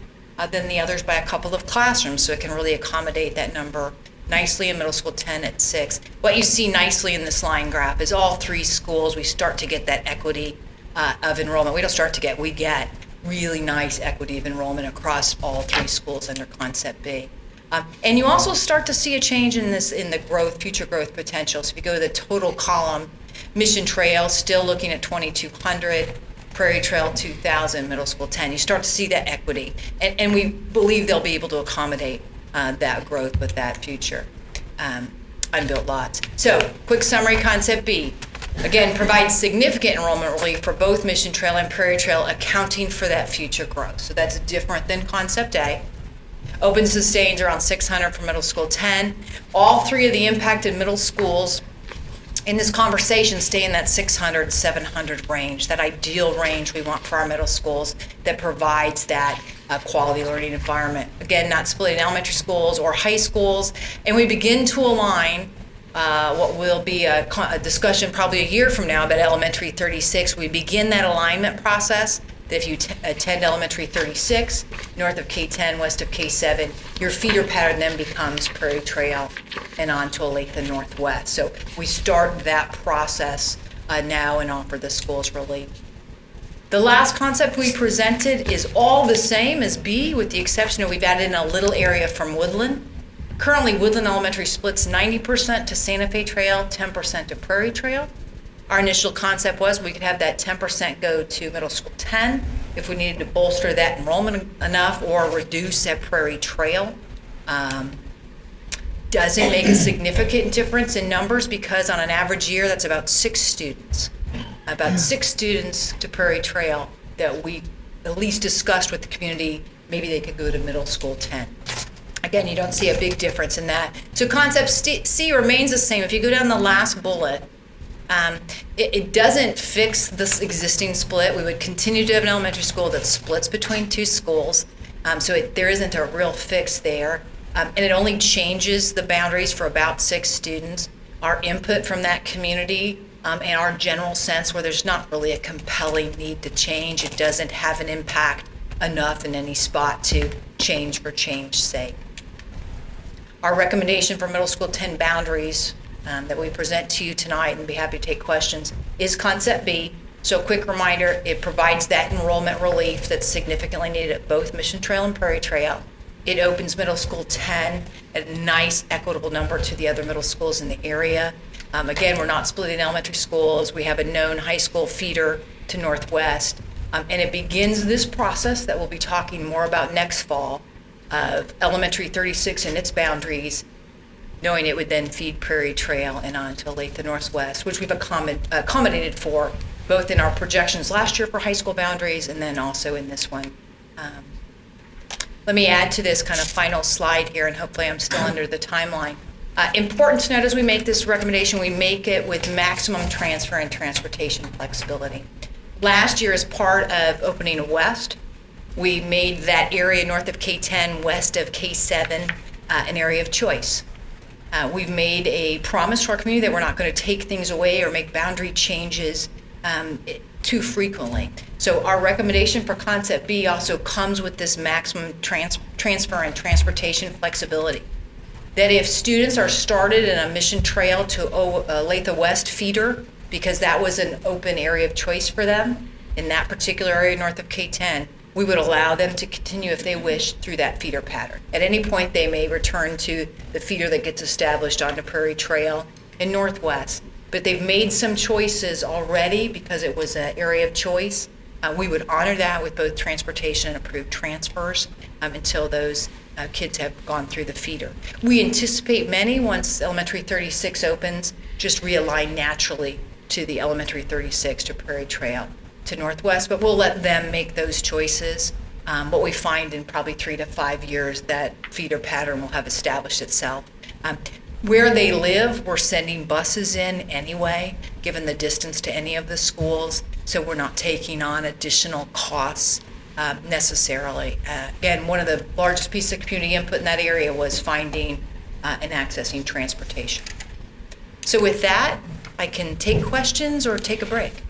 than the others by a couple of classrooms, so it can really accommodate that number nicely in middle school 10 at 6. What you see nicely in this line graph is all 3 schools, we start to get that equity of enrollment. We don't start to get, we get really nice equity of enrollment across all 3 schools under concept B. And you also start to see a change in this, in the growth, future growth potential. So if you go to the total column, Mission Trail still looking at 2,200, Prairie Trail 2,000, middle school 10. You start to see that equity, and we believe they'll be able to accommodate that growth with that future unbuilt lots. So quick summary, concept B. Again, provides significant enrollment relief for both Mission Trail and Prairie Trail, accounting for that future growth. So that's different than concept A. Open sustains around 600 for middle school 10. All 3 of the impacted middle schools in this conversation stay in that 600, 700 range, that ideal range we want for our middle schools that provides that quality learning environment. Again, not splitting elementary schools or high schools. And we begin to align what will be a discussion probably a year from now about elementary 36. We begin that alignment process, that if you attend elementary 36, north of K10, west of K7, your feeder pattern then becomes Prairie Trail and on to Olathe Northwest. So we start that process now and offer the schools relief. The last concept we presented is all the same as B, with the exception of we've added in a little area from Woodland. Currently, Woodland Elementary splits 90% to Santa Fe Trail, 10% to Prairie Trail. Our initial concept was we could have that 10% go to Middle School 10 if we needed to bolster that enrollment enough or reduce at Prairie Trail. Doesn't make a significant difference in numbers because on an average year, that's about 6 students. About 6 students to Prairie Trail that we at least discussed with the community, maybe they could go to Middle School 10. Again, you don't see a big difference in that. So concept C remains the same. If you go down the last bullet, it doesn't fix this existing split. We would continue to have an elementary school that splits between 2 schools. So there isn't a real fix there. And it only changes the boundaries for about 6 students. Our input from that community and our general sense where there's not really a compelling need to change, it doesn't have an impact enough in any spot to change for change's sake. Our recommendation for Middle School 10 boundaries that we present to you tonight, and be happy to take questions, is concept B. So quick reminder, it provides that enrollment relief that's significantly needed at both Mission Trail and Prairie Trail. It opens Middle School 10 at a nice equitable number to the other middle schools in the area. Again, we're not splitting elementary schools. We have a known high school feeder to Northwest. And it begins this process that we'll be talking more about next fall of elementary 36 and its boundaries, knowing it would then feed Prairie Trail and on to Olathe Northwest, which we've accommodated for both in our projections last year for high school boundaries and then also in this one. Let me add to this kind of final slide here, and hopefully I'm still under the timeline. Important to note as we make this recommendation, we make it with maximum transfer and transportation flexibility. Last year, as part of opening west, we made that area north of K10, west of K7, an area of choice. We've made a promise to our community that we're not going to take things away or make boundary changes too frequently. So our recommendation for concept B also comes with this maximum transfer and transportation flexibility. That if students are started in a Mission Trail to Olathe West feeder, because that was an open area of choice for them in that particular area north of K10, we would allow them to continue if they wish through that feeder pattern. At any point, they may return to the feeder that gets established onto Prairie Trail in Northwest. But they've made some choices already because it was an area of choice. We would honor that with both transportation and approved transfers until those kids have gone through the feeder. We anticipate many, once elementary 36 opens, just realign naturally to the elementary 36 to Prairie Trail to Northwest, but we'll let them make those choices. What we find in probably 3 to 5 years, that feeder pattern will have established itself. Where they live, we're sending buses in anyway, given the distance to any of the schools, so we're not taking on additional costs necessarily. Again, one of the largest pieces of community input in that area was finding and accessing transportation. So with that, I can take questions or take a break.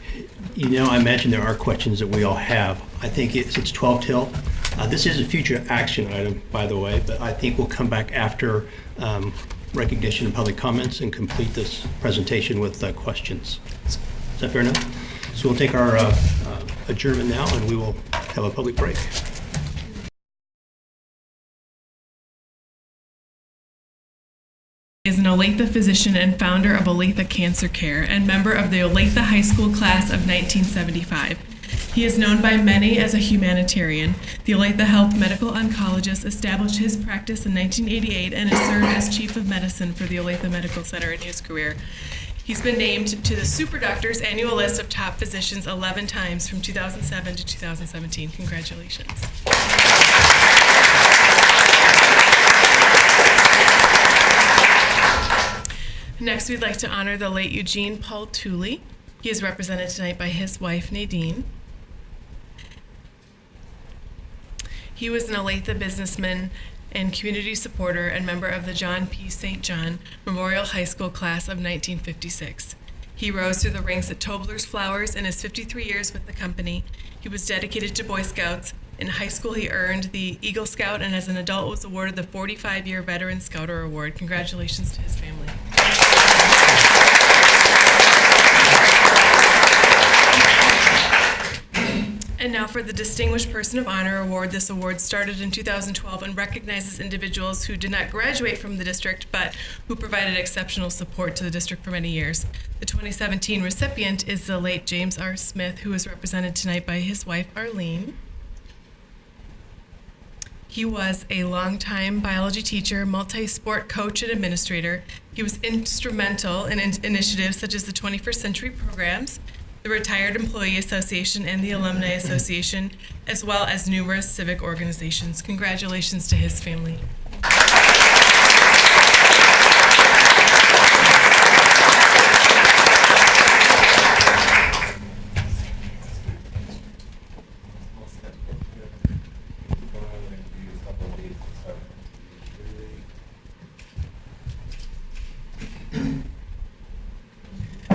You know, I imagine there are questions that we all have. I think it's 12 till. This is a future action item, by the way, but I think we'll come back after recognition and public comments and complete this presentation with questions. Is that fair enough? So we'll take our adjournment now, and we will have a public break. Is an Olathe physician and founder of Olathe Cancer Care and member of the Olathe High School class of 1975. He is known by many as a humanitarian. The Olathe Health Medical Oncologist established his practice in 1988 and has served as chief of medicine for the Olathe Medical Center in his career. He's been named to the Super Doctors annual list of top physicians 11 times from 2007 to 2017. Congratulations. Next, we'd like to honor the late Eugene Paul Tooley. He is represented tonight by his wife, Nadine. He was an Olathe businessman and community supporter and member of the John P. St. John Memorial High School class of 1956. He rose through the ranks at Tobler's Flowers in his 53 years with the company. He was dedicated to Boy Scouts. In high school, he earned the Eagle Scout, and as an adult was awarded the 45-year Veteran Scouter Award. Congratulations to his family. And now for the Distinguished Person of Honor Award. This award started in 2012 and recognizes individuals who did not graduate from the district, but who provided exceptional support to the district for many years. The 2017 recipient is the late James R. Smith, who is represented tonight by his wife, Arlene. He was a longtime biology teacher, multi-sport coach, and administrator. He was instrumental in initiatives such as the 21st Century Programs, the Retired Employee Association, and the Alumni Association, as well as numerous civic organizations. Congratulations to his family.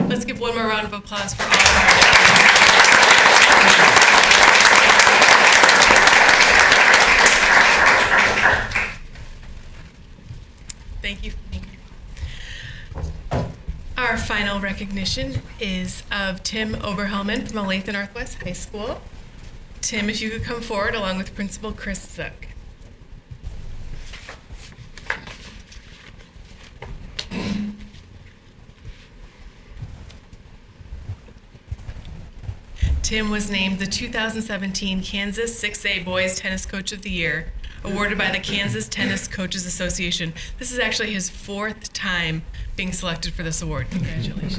Let's give one more round of applause for all of our Thank you. Our final recognition is of Tim Oberhelman from Olathe Northwest High School. Tim, if you could come forward along with Principal Chris Zook. Tim was named the 2017 Kansas 6A Boys Tennis Coach of the Year, awarded by the Kansas Tennis Coaches Association. This is actually his 4th time being selected for this award. Congratulations.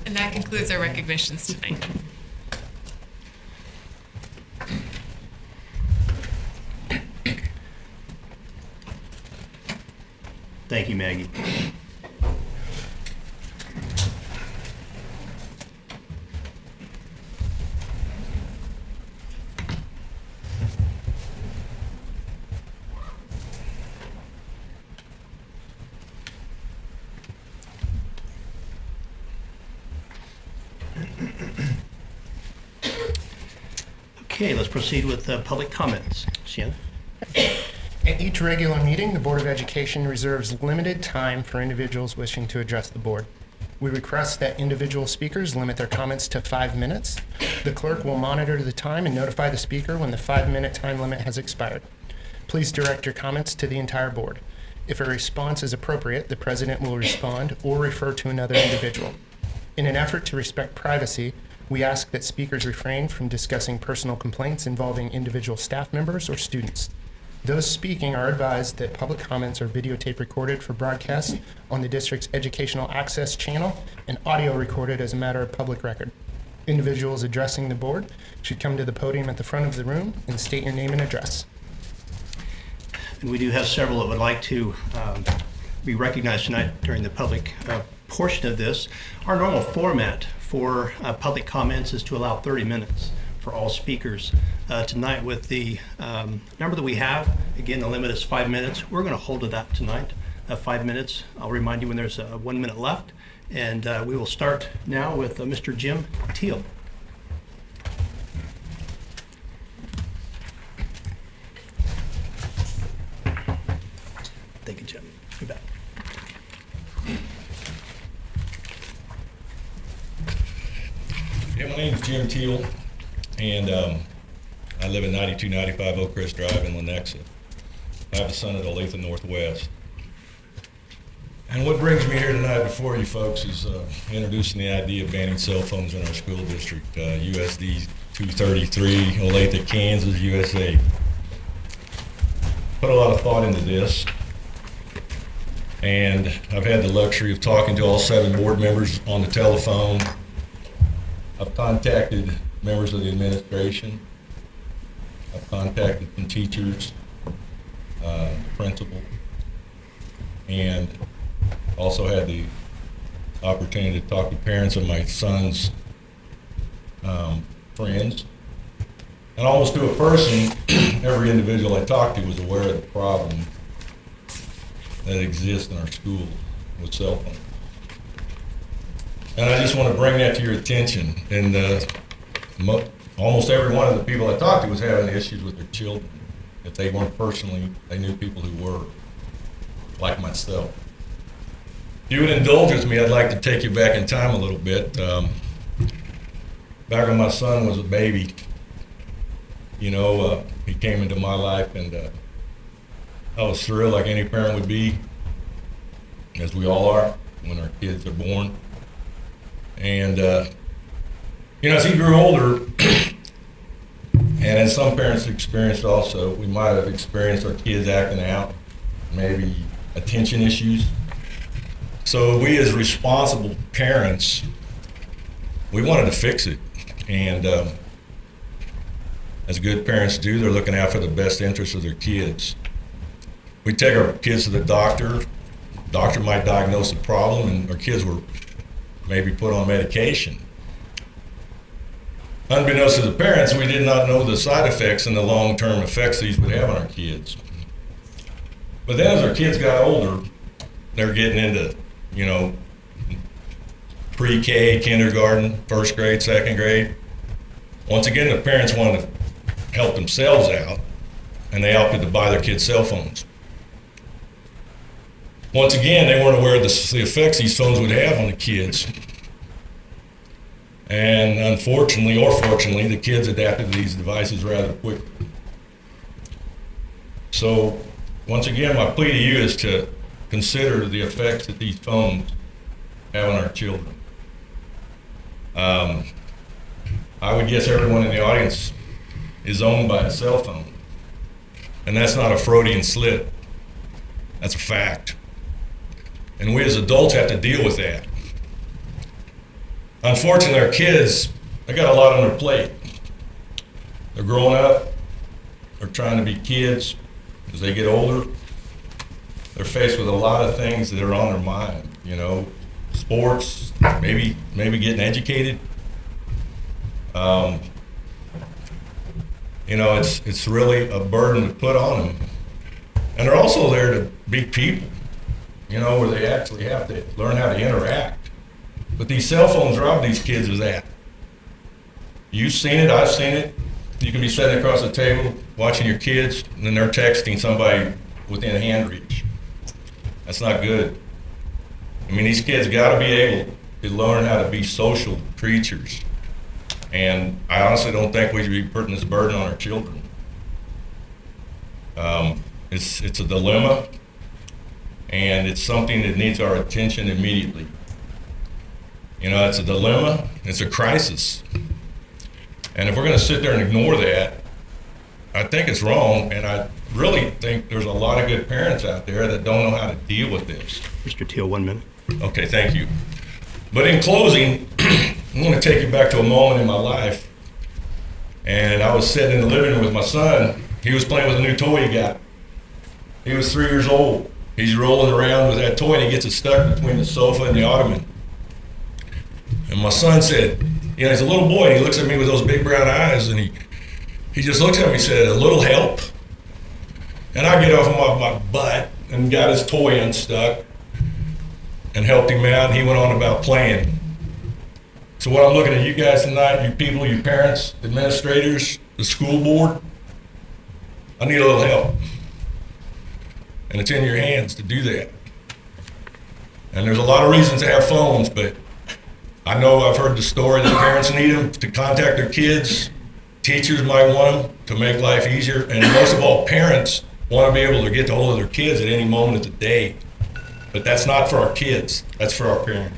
And that concludes our recognitions tonight. Thank you, Maggie. Okay, let's proceed with public comments. Shannon? At each regular meeting, the Board of Education reserves limited time for individuals wishing to address the board. We request that individual speakers limit their comments to 5 minutes. The clerk will monitor the time and notify the speaker when the 5-minute time limit has expired. Please direct your comments to the entire board. If a response is appropriate, the president will respond or refer to another individual. In an effort to respect privacy, we ask that speakers refrain from discussing personal complaints involving individual staff members or students. Those speaking are advised that public comments are videotape recorded for broadcast on the district's educational access channel and audio recorded as a matter of public record. Individuals addressing the board should come to the podium at the front of the room and state your name and address. And we do have several that would like to be recognized tonight during the public portion of this. Our normal format for public comments is to allow 30 minutes for all speakers. Tonight, with the number that we have, again, the limit is 5 minutes. We're going to hold to that tonight, 5 minutes. I'll remind you when there's 1 minute left. And we will start now with Mr. Jim Teal. Thank you, Jim. You bet. Yeah, my name is Jim Teal, and I live at 9295 Oak Crest Drive in Lenexa. I have a son at Olathe Northwest. And what brings me here tonight before you folks is introducing the idea of banning cell phones in our school district, USD 233, Olathe, Kansas, USA. Put a lot of thought into this, and I've had the luxury of talking to all 7 board members on the telephone. I've contacted members of the administration. I've contacted some teachers, principal. and also had the opportunity to talk to parents of my son's friends. And almost to a person, every individual I talked to was aware of the problem that exists in our schools with cell phones. And I just want to bring that to your attention. And almost every one of the people I talked to was having issues with their children. If they weren't personally, they knew people who were, like myself. If you would indulge with me, I'd like to take you back in time a little bit. Back when my son was a baby, you know, he came into my life, and I was thrilled like any parent would be, as we all are when our kids are born. And, you know, as he grew older, and as some parents experienced also, we might have experienced our kids acting out, maybe attention issues. So we as responsible parents, we wanted to fix it. And as good parents do, they're looking out for the best interests of their kids. We take our kids to the doctor. Doctor might diagnose a problem, and our kids were maybe put on medication. Unbeknownst to the parents, we did not know the side effects and the long-term effects these would have on our kids. But then as our kids got older, they're getting into, you know, pre-K, kindergarten, first grade, second grade. Once again, the parents wanted to help themselves out, and they opted to buy their kids cell phones. Once again, they weren't aware of the effects these phones would have on the kids. And unfortunately, or fortunately, the kids adapted to these devices rather quickly. So, once again, my plea to you is to consider the effects that these phones have on our children. I would guess everyone in the audience is owned by a cell phone. And that's not a Freudian slip. That's a fact. And we as adults have to deal with that. Unfortunately, our kids, they got a lot on their plate. They're growing up, they're trying to be kids. As they get older, they're faced with a lot of things that are on their mind, you know, sports, maybe getting educated. You know, it's really a burden to put on them. And they're also there to be people, you know, where they actually have to learn how to interact. But these cell phones rob these kids of that. You've seen it, I've seen it. You can be sitting across the table watching your kids, and then they're texting somebody within hand reach. That's not good. I mean, these kids got to be able to learn how to be social creatures. And I honestly don't think we should be putting this burden on our children. It's a dilemma, and it's something that needs our attention immediately. You know, it's a dilemma, it's a crisis. And if we're going to sit there and ignore that, I think it's wrong, and I really think there's a lot of good parents out there that don't know how to deal with this. Mr. Teal, 1 minute. Okay, thank you. But in closing, I'm going to take you back to a moment in my life. And I was sitting in the living room with my son. He was playing with a new toy he got. He was 3 years old. He's rolling around with that toy, and he gets it stuck between the sofa and the ottoman. And my son said, you know, he's a little boy, and he looks at me with those big brown eyes, and he just looks at me and said, "A little help?" And I get off of my butt and got his toy unstuck and helped him out, and he went on about playing. So what I'm looking at you guys tonight, you people, you parents, administrators, the school board, I need a little help. And it's in your hands to do that. And there's a lot of reasons to have phones, but I know I've heard the story that parents need them to contact their kids. Teachers might want them to make life easier. And most of all, parents want to be able to get a hold of their kids at any moment of the day. But that's not for our kids. That's for our parents.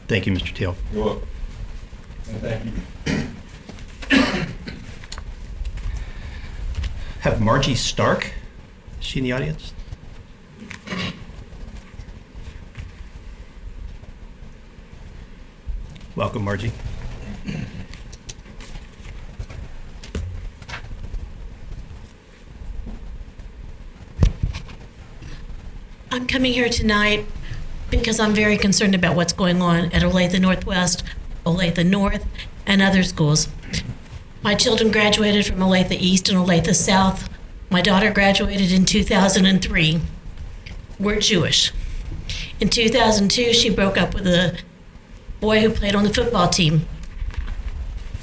Thank you, Mr. Teal. You're welcome. And thank you. Have Margie Stark, is she in the audience? Welcome, Margie. I'm coming here tonight because I'm very concerned about what's going on at Olathe Northwest, Olathe North, and other schools. My children graduated from Olathe East and Olathe South. My daughter graduated in 2003. We're Jewish. In 2002, she broke up with a boy who played on the football team.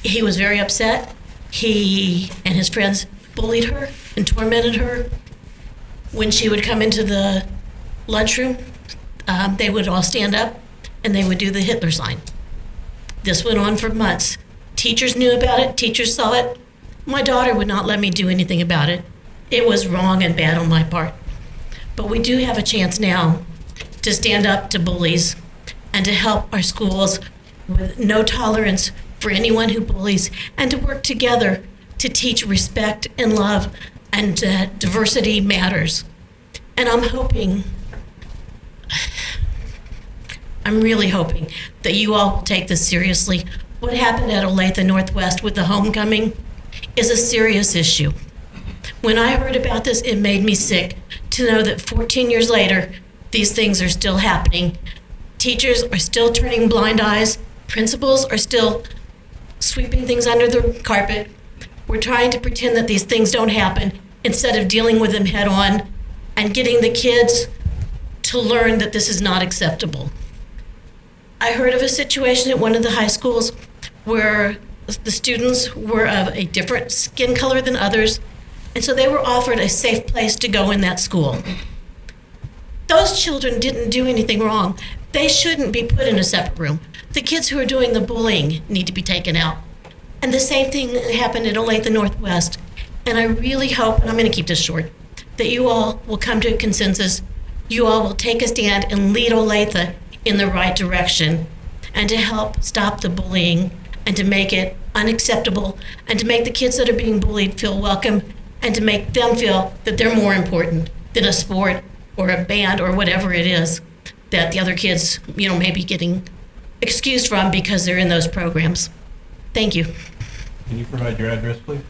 He was very upset. He and his friends bullied her and tormented her. When she would come into the lunchroom, they would all stand up and they would do the Hitler sign. This went on for months. Teachers knew about it, teachers saw it. My daughter would not let me do anything about it. It was wrong and bad on my part. But we do have a chance now to stand up to bullies and to help our schools with no tolerance for anyone who bullies, and to work together to teach respect and love, and diversity matters. And I'm really hoping that you all take this seriously. What happened at Olathe Northwest with the homecoming is a serious issue. When I heard about this, it made me sick to know that 14 years later, these things are still happening. Teachers are still turning blind eyes. Principals are still sweeping things under the carpet. We're trying to pretend that these things don't happen instead of dealing with them head on and getting the kids to learn that this is not acceptable. I heard of a situation at one of the high schools where the students were of a different skin color than others, and so they were offered a safe place to go in that school. Those children didn't do anything wrong. They shouldn't be put in a separate room. The kids who are doing the bullying need to be taken out. And the same thing happened at Olathe Northwest. And I really hope, and I'm going to keep this short, that you all will come to a consensus. You all will take a stand and lead Olathe in the right direction, and to help stop the bullying and to make it unacceptable, and to make the kids that are being bullied feel welcome, and to make them feel that they're more important than a sport or a band or whatever it is that the other kids, may be getting excused from because they're in those programs. Thank you. Can you provide your address, please?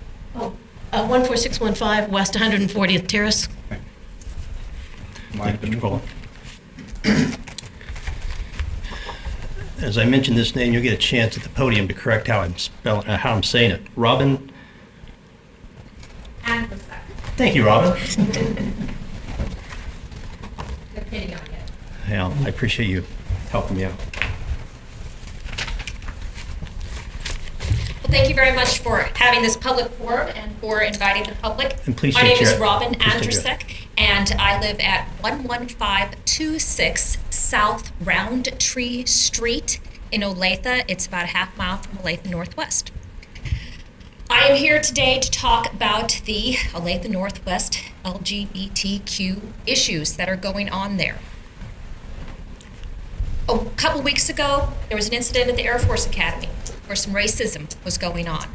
14615 West 140th Terrace. Mike, Mr. Pullen. As I mentioned this name, you'll get a chance at the podium to correct how I'm saying it. Robin. Thank you, Robin. Yeah, I appreciate you helping me out. Well, thank you very much for having this public forum and for inviting the public. And please My state name is your- Robin please state Andrzejczyk, and I live at 11526 South Roundtree Street in Olathe. It's about a half mile from Olathe Northwest. I am here today to talk about the Olathe Northwest LGBTQ issues that are going on there. A couple weeks ago, there was an incident at the Air Force Academy where some racism was going on.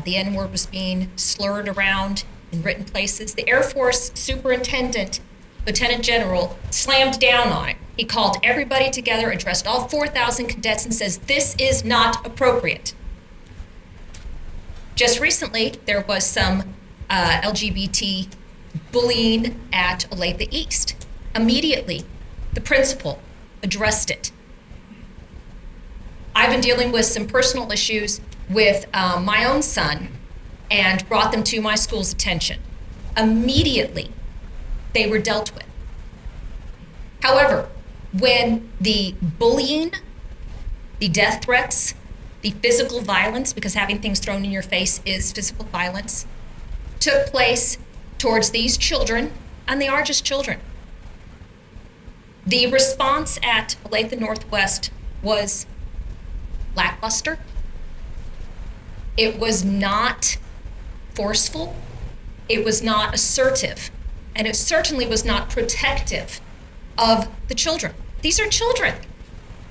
The N-word was being slurred around in written places. The Air Force Superintendent, Lieutenant General, slammed down on it. He called everybody together, addressed all 4,000 cadets, and says, "This is not appropriate." Just recently, there was some LGBT bullying at Olathe East. Immediately, the principal addressed it. I've been dealing with some personal issues with my own son and brought them to my school's attention. Immediately, they were dealt with. However, when the bullying, the death threats, the physical violence, because having things thrown in your face is physical violence, took place towards these children, and they are just children, the response at Olathe Northwest was lackluster. It was not forceful. It was not assertive. And it certainly was not protective of the children. These are children.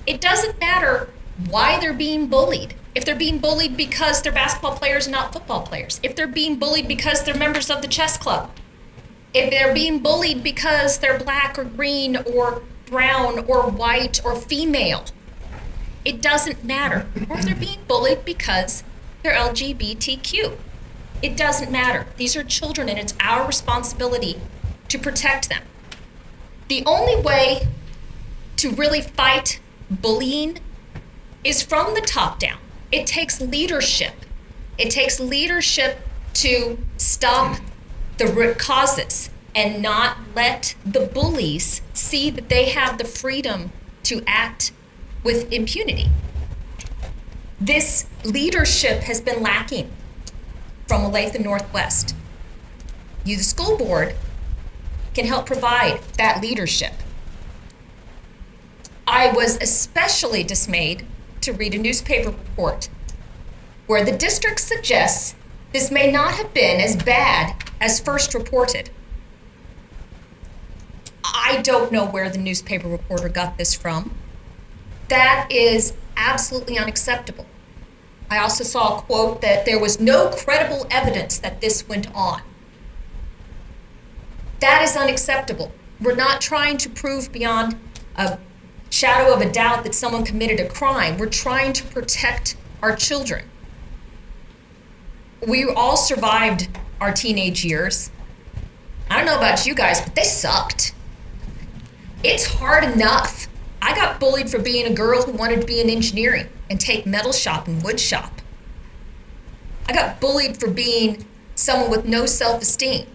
It doesn't matter why they're being bullied. If they're being bullied because they're basketball players and not football players. If they're being bullied because they're members of the chess club. If they're being bullied because they're black or green or brown or white or female, it doesn't matter. Or if they're being bullied because they're LGBTQ, it doesn't matter. These are children, and it's our responsibility to protect them. The only way to really fight bullying is from the top down. It takes leadership. It takes leadership to stop the root causes and not let the bullies see that they have the freedom to act with impunity. This leadership has been lacking from Olathe Northwest. You, the school board, can help provide that leadership. I was especially dismayed to read a newspaper report where the district suggests this may not have been as bad as first reported. I don't know where the newspaper reporter got this from. That is absolutely unacceptable. I also saw a quote that there was no credible evidence that this went on. That is unacceptable. We're not trying to prove beyond a shadow of a doubt that someone committed a crime. We're trying to protect our children. We all survived our teenage years. I don't know about you guys, but they sucked. It's hard enough. I got bullied for being a girl who wanted to be in engineering and take metal shop and wood shop. I got bullied for being someone with no self-esteem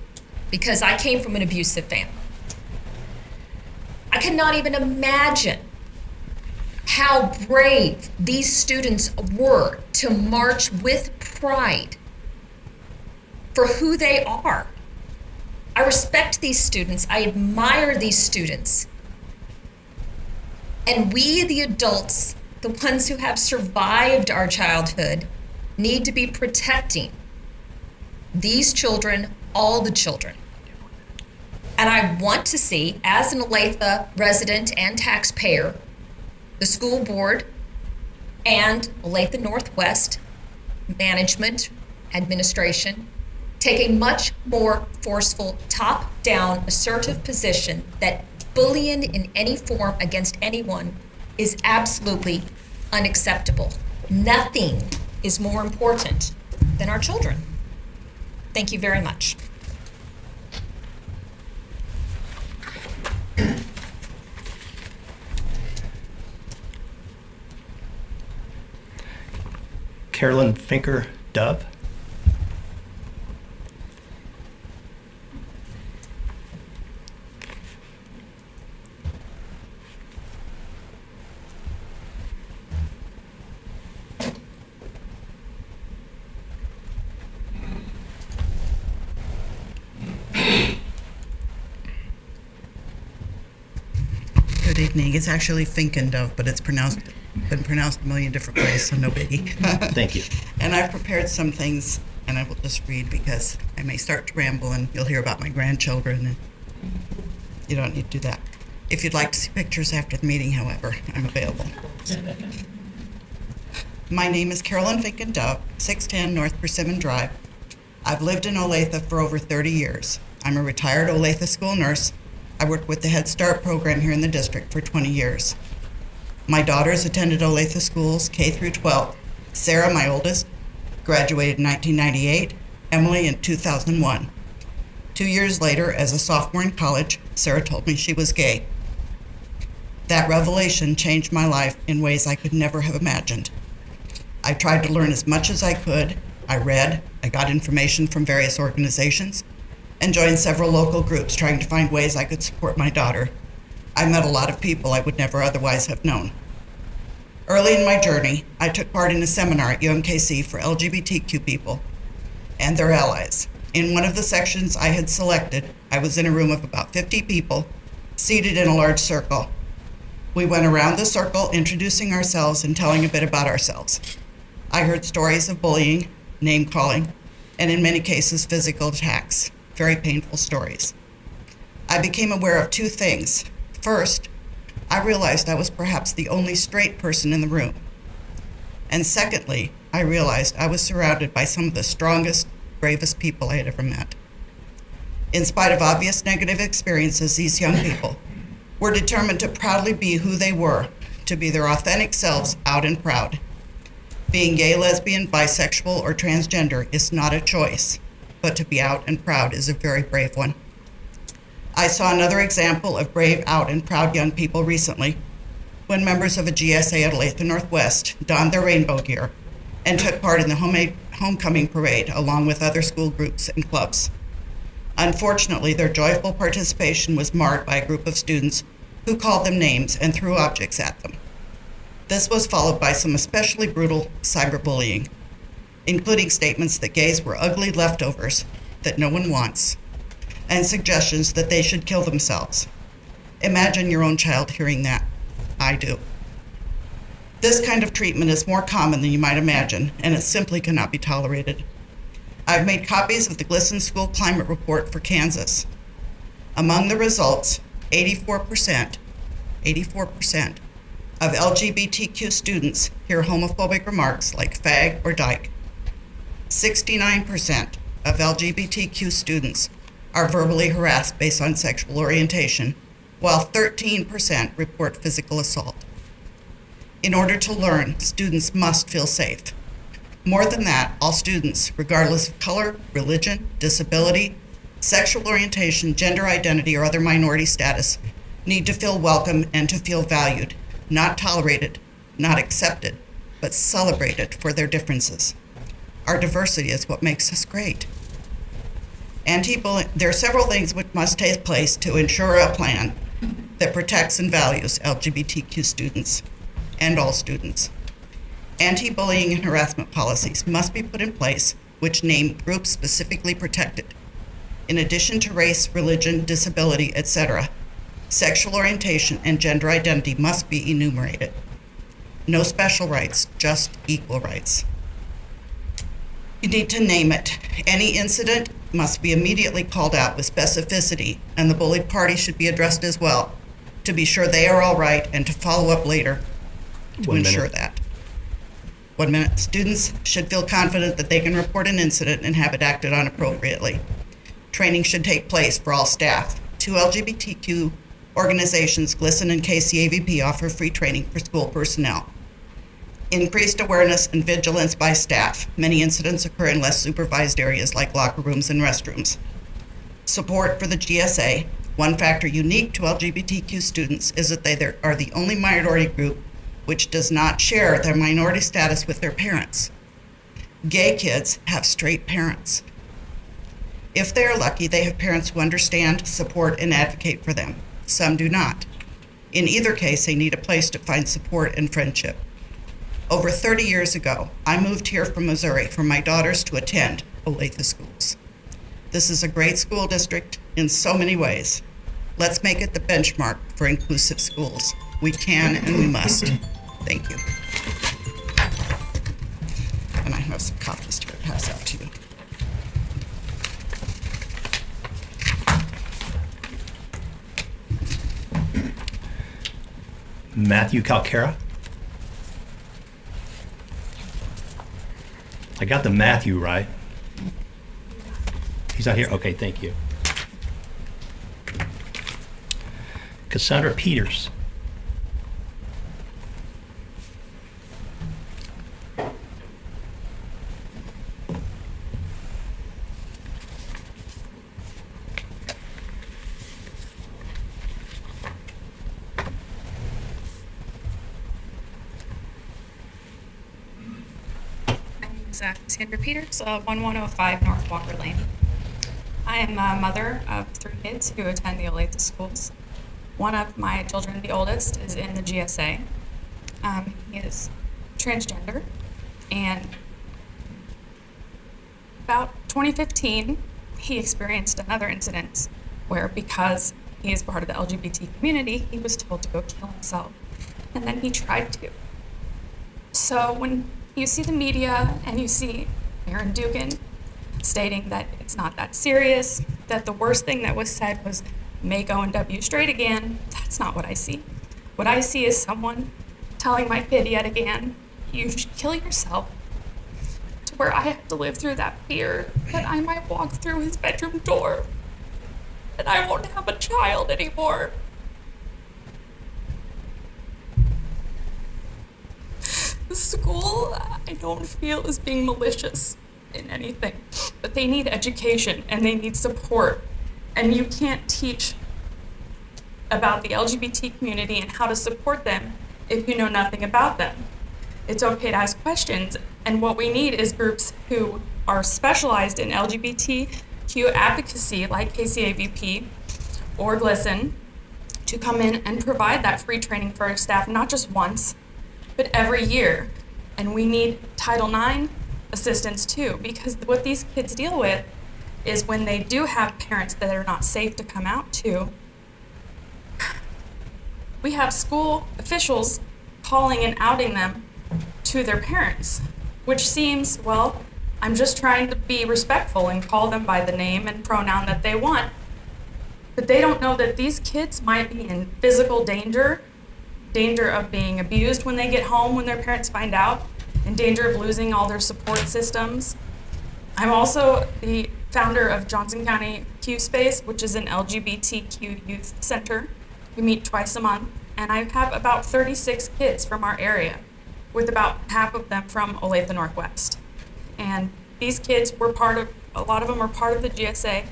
because I came from an abusive family. I cannot even imagine how brave these students were to march with pride for who they are. I respect these students. I admire these students. And we, the adults, the ones who have survived our childhood, need to be protecting these children, all the children. And I want to see, as an Olathe resident and taxpayer, the school board and Olathe Northwest management, administration, take a much more forceful, top-down, assertive position that bullying in any form against anyone is absolutely unacceptable. Nothing is more important than our children. Thank you very much. Carolyn Finker-Dove. Good evening. It's actually Finkendove, but it's been pronounced a million different ways, so no biggie. Thank you. And I've prepared some things, and I will just read because I may start to ramble, and you'll hear about my grandchildren, and you don't need to do that. If you'd like to see pictures after the meeting, however, I'm available. My name is Carolyn Finkendove, 610 North Persimmon Drive. I've lived in Olathe for over 30 years. I'm a retired Olathe school nurse. I worked with the Head Start program here in the district for 20 years. My daughters attended Olathe schools K through 12. Sarah, my oldest, graduated in 1998, Emily in 2001. 2 years later, as a sophomore in college, Sarah told me she was gay. That revelation changed my life in ways I could never have imagined. I tried to learn as much as I could. I read, I got information from various organizations, and joined several local groups trying to find ways I could support my daughter. I met a lot of people I would never otherwise have known. Early in my journey, I took part in a seminar at UMKC for LGBTQ people and their allies. In one of the sections I had selected, I was in a room of about 50 people, seated in a large circle. We went around the circle, introducing ourselves and telling a bit about ourselves. I heard stories of bullying, name-calling, and in many cases, physical attacks. Very painful stories. I became aware of two things. First, I realized I was perhaps the only straight person in the room. And secondly, I realized I was surrounded by some of the strongest, bravest people I had ever met. In spite of obvious negative experiences, these young people were determined to proudly be who they were, to be their authentic selves out and proud. Being gay, lesbian, bisexual, or transgender is not a choice, but to be out and proud is a very brave one. I saw another example of brave, out, and proud young people recently when members of a GSA at Olathe Northwest donned their rainbow gear and took part in the homecoming parade along with other school groups and clubs. Unfortunately, their joyful participation was marred by a group of students who called them names and threw objects at them. This was followed by some especially brutal cyberbullying, including statements that gays were ugly leftovers that no one wants, and suggestions that they should kill themselves. Imagine your own child hearing that. I do. This kind of treatment is more common than you might imagine, and it simply cannot be tolerated. I've made copies of the GLSEN School Climate Report for Kansas. Among the results, 84% of LGBTQ students hear homophobic remarks like fag or dyke. 69% of LGBTQ students are verbally harassed based on sexual orientation, while 13% report physical assault. In order to learn, students must feel safe. More than that, all students, regardless of color, religion, disability, sexual orientation, gender identity, or other minority status, need to feel welcome and to feel valued, not tolerated, not accepted, but celebrated for their differences. Our diversity is what makes us great. There are several things which must take place to ensure a plan that protects and values LGBTQ students and all students. Anti-bullying and harassment policies must be put in place which name groups specifically protected. In addition to race, religion, disability, etc., sexual orientation and gender identity must be enumerated. No special rights, just equal rights. You need to name it. Any incident must be immediately called out with specificity, and the bullied party should be addressed as well, to be sure they are all right and to follow up later to ensure that. 1 minute. Students should feel confident that they can report an incident and have it acted on appropriately. Training should take place for all staff. 2 LGBTQ organizations, GLSEN and KCAVP, offer free training for school personnel. Increased awareness and vigilance by staff. Many incidents occur in less supervised areas like locker rooms and restrooms. Support for the GSA. One factor unique to LGBTQ students is that they are the only minority group which does not share their minority status with their parents. Gay kids have straight parents. If they are lucky, they have parents who understand, support, and advocate for them. Some do not. In either case, they need a place to find support and friendship. Over 30 years ago, I moved here from Missouri for my daughters to attend Olathe schools. This is a great school district in so many ways. Let's make it the benchmark for inclusive schools. We can and we must. Thank you. And I have some copies to pass out to you. Matthew Calcara. I got the Matthew right. He's not here? Okay, thank you. Cassandra Peters. Cassandra Peters, 1105 North Walker Lane. I am a mother of 3 kids who attend the Olathe schools. One of my children, the oldest, is in the GSA. He is transgender, and about 2015, he experienced another incident where, because he is part of the LGBT community, he was told to go kill himself, and then he tried to. So when you see the media and you see Aaron Dugan stating that it's not that serious, that the worst thing that was said was make O&W straight again, that's not what I see. What I see is someone telling my kid yet again, you should kill yourself, to where I have to live through that fear that I might walk through his bedroom door and I won't have a child anymore. The school, I don't feel, is being malicious in anything, but they need education and they need support. And you can't teach about the LGBT community and how to support them if you know nothing about them. It's okay to ask questions, and what we need is groups who are specialized in LGBTQ advocacy, like KCAVP or GLSEN, to come in and provide that free training for our staff, not just once, but every year. And we need Title IX assistance too, because what these kids deal with is when they do have parents that are not safe to come out to, we have school officials calling and outing them to their parents, which seems, well, I'm just trying to be respectful and call them by the name and pronoun that they want. But they don't know that these kids might be in physical danger of being abused when they get home, when their parents find out, in danger of losing all their support systems. I'm also the founder of Johnson County Q Space, which is an LGBTQ youth center. We meet twice a month, and I have about 36 kids from our area, with about half of them from Olathe Northwest. And these kids were a lot of them were part of the GSA.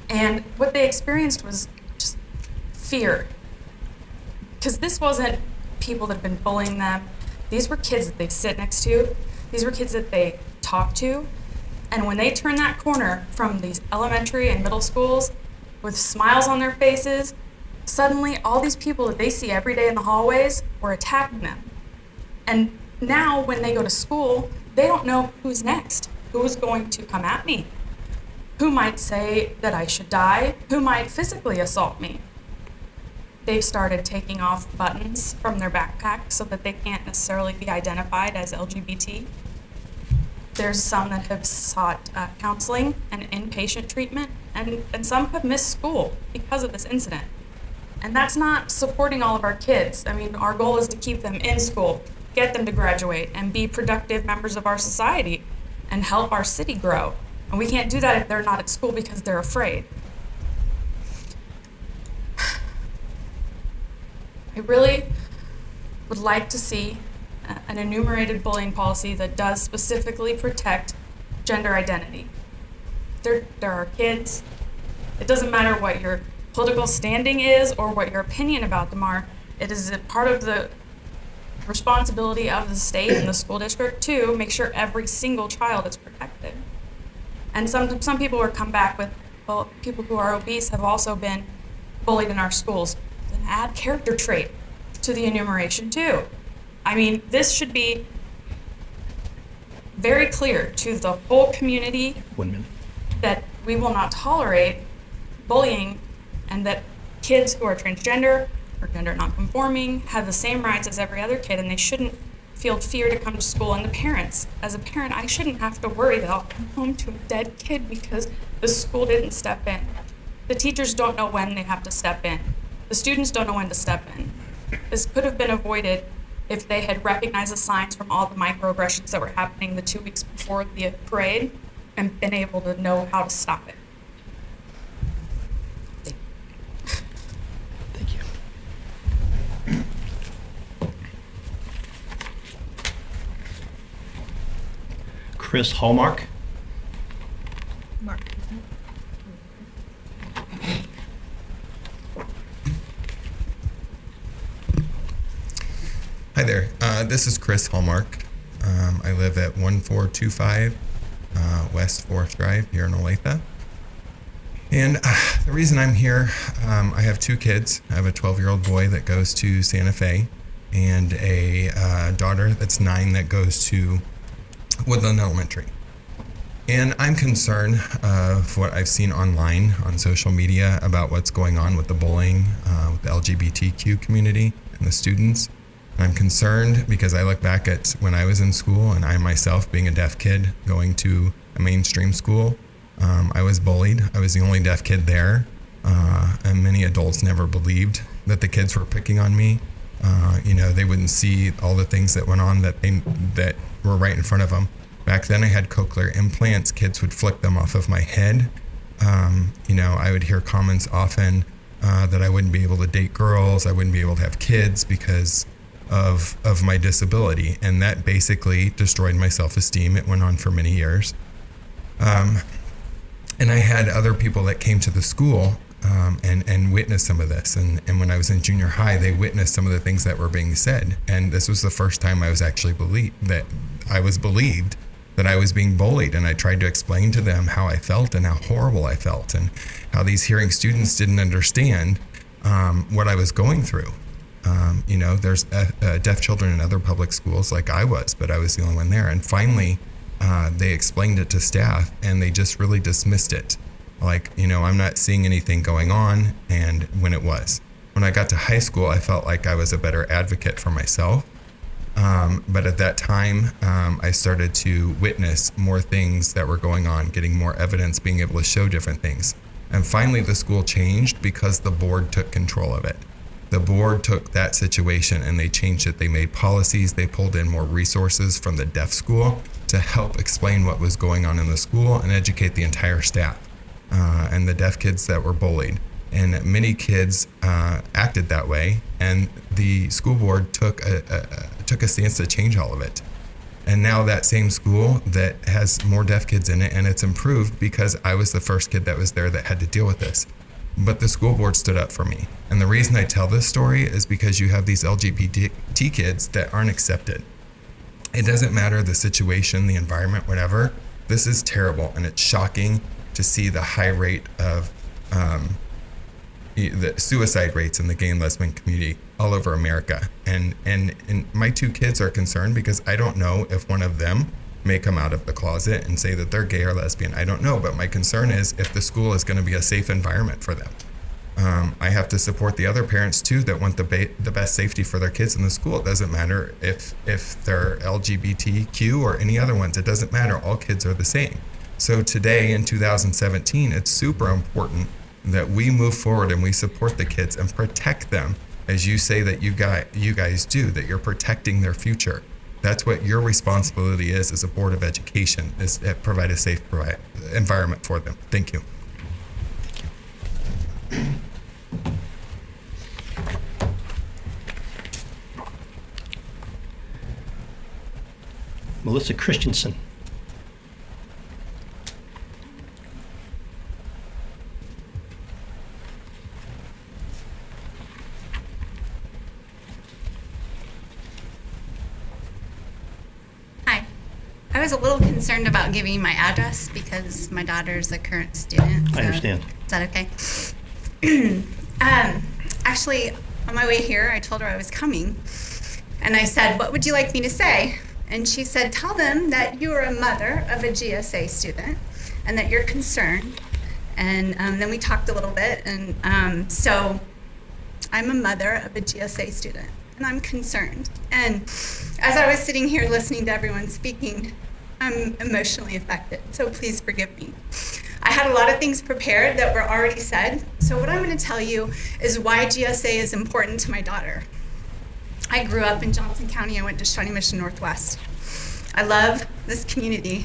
And what they experienced was just fear. Because this wasn't people that have been bullying them. These were kids that they sit next to. These were kids that they talk to. And when they turn that corner from these elementary and middle schools with smiles on their faces, suddenly all these people that they see every day in the hallways were attacking them. And now when they go to school, they don't know who's next, who's going to come at me, who might say that I should die, who might physically assault me. They've started taking off buttons from their backpack so that they can't necessarily be identified as LGBT. There's some that have sought counseling and inpatient treatment, and some have missed school because of this incident. And that's not supporting all of our kids. I mean, our goal is to keep them in school, get them to graduate, and be productive members of our society and help our city grow. And we can't do that if they're not at school because they're afraid. I really would like to see an enumerated bullying policy that does specifically protect gender identity. There are kids. It doesn't matter what your political standing is or what your opinion about them are. It is a part of the responsibility of the state and the school district to make sure every single child is protected. And some people will come back with, well, people who are obese have also been bullied in our schools. Then add character trait to the enumeration too. I mean, this should be very clear to the whole community that we will not tolerate bullying, and that kids who are transgender or gender nonconforming have the same rights as every other kid, and they shouldn't feel fear to come to school. And the parents, as a parent, I shouldn't have to worry that I'll come home to a dead kid because the school didn't step in. The teachers don't know when they have to step in. The students don't know when to step in. This could have been avoided if they had recognized the signs from all the microaggressions that were happening the 2 weeks before the parade and been able to know how to stop it. Thank you. Chris Hallmark. Mark. Hi there. This is Chris Hallmark. I live at 1425 West Forest Drive here in Olathe. And the reason I'm here, I have two kids. I have a 12-year-old boy that goes to Santa Fe and a daughter that's 9 that goes to Woodland Elementary. And I'm concerned of what I've seen online on social media about what's going on with the bullying with the LGBTQ community and the students. I'm concerned because I look back at when I was in school and I myself being a deaf kid going to a mainstream school. I was bullied. I was the only deaf kid there. And many adults never believed that the kids were picking on me. They wouldn't see all the things that went on that were right in front of them. Back then I had cochlear implants. Kids would flick them off of my head. I would hear comments often that I wouldn't be able to date girls. I wouldn't be able to have kids because of my disability, and that basically destroyed my self-esteem. It went on for many years. And I had other people that came to the school and witnessed some of this. And when I was in junior high, they witnessed some of the things that were being said. And this was the first time I was actually believed that I was being bullied. And I tried to explain to them how I felt and how horrible I felt and how these hearing students didn't understand what I was going through. There's deaf children in other public schools like I was, but I was the only one there. And finally, they explained it to staff, and they just really dismissed it. Like, I'm not seeing anything going on, and when it was. When I got to high school, I felt like I was a better advocate for myself. But at that time, I started to witness more things that were going on, getting more evidence, being able to show different things. And finally, the school changed because the board took control of it. The board took that situation and they changed it. They made policies, they pulled in more resources from the deaf school to help explain what was going on in the school and educate the entire staff and the deaf kids that were bullied. And many kids acted that way, and the school board took a stance to change all of it. And now that same school that has more deaf kids in it, and it's improved because I was the first kid that was there that had to deal with this. But the school board stood up for me. And the reason I tell this story is because you have these LGBT kids that aren't accepted. It doesn't matter the situation, the environment, whatever. This is terrible, and it's shocking to see the high rate of the suicide rates in the gay and lesbian community all over America. And my two kids are concerned because I don't know if one of them may come out of the closet and say that they're gay or lesbian. I don't know, but my concern is if the school is going to be a safe environment for them. I have to support the other parents too that want the best safety for their kids in the school. It doesn't matter if they're LGBTQ or any other ones. It doesn't matter. All kids are the same. So today in 2017, it's super important that we move forward and we support the kids and protect them, as you say that you guys do, that you're protecting their future. That's what your responsibility is as a Board of Education, is to provide a safe environment for them. Thank you. Melissa Christensen. Hi. I was a little concerned about giving you my address because my daughter's a current student. I understand. Is that okay? Actually, on my way here, I told her I was coming. And I said, "What would you like me to say?" And she said, "Tell them that you are a mother of a GSA student and that you're concerned." And then we talked a little bit. And so I'm a mother of a GSA student, and I'm concerned. And as I was sitting here listening to everyone speaking, I'm emotionally affected. So please forgive me. I had a lot of things prepared that were already said. So what I'm going to tell you is why GSA is important to my daughter. I grew up in Johnson County. I went to Shawnee Mission Northwest. I love this community.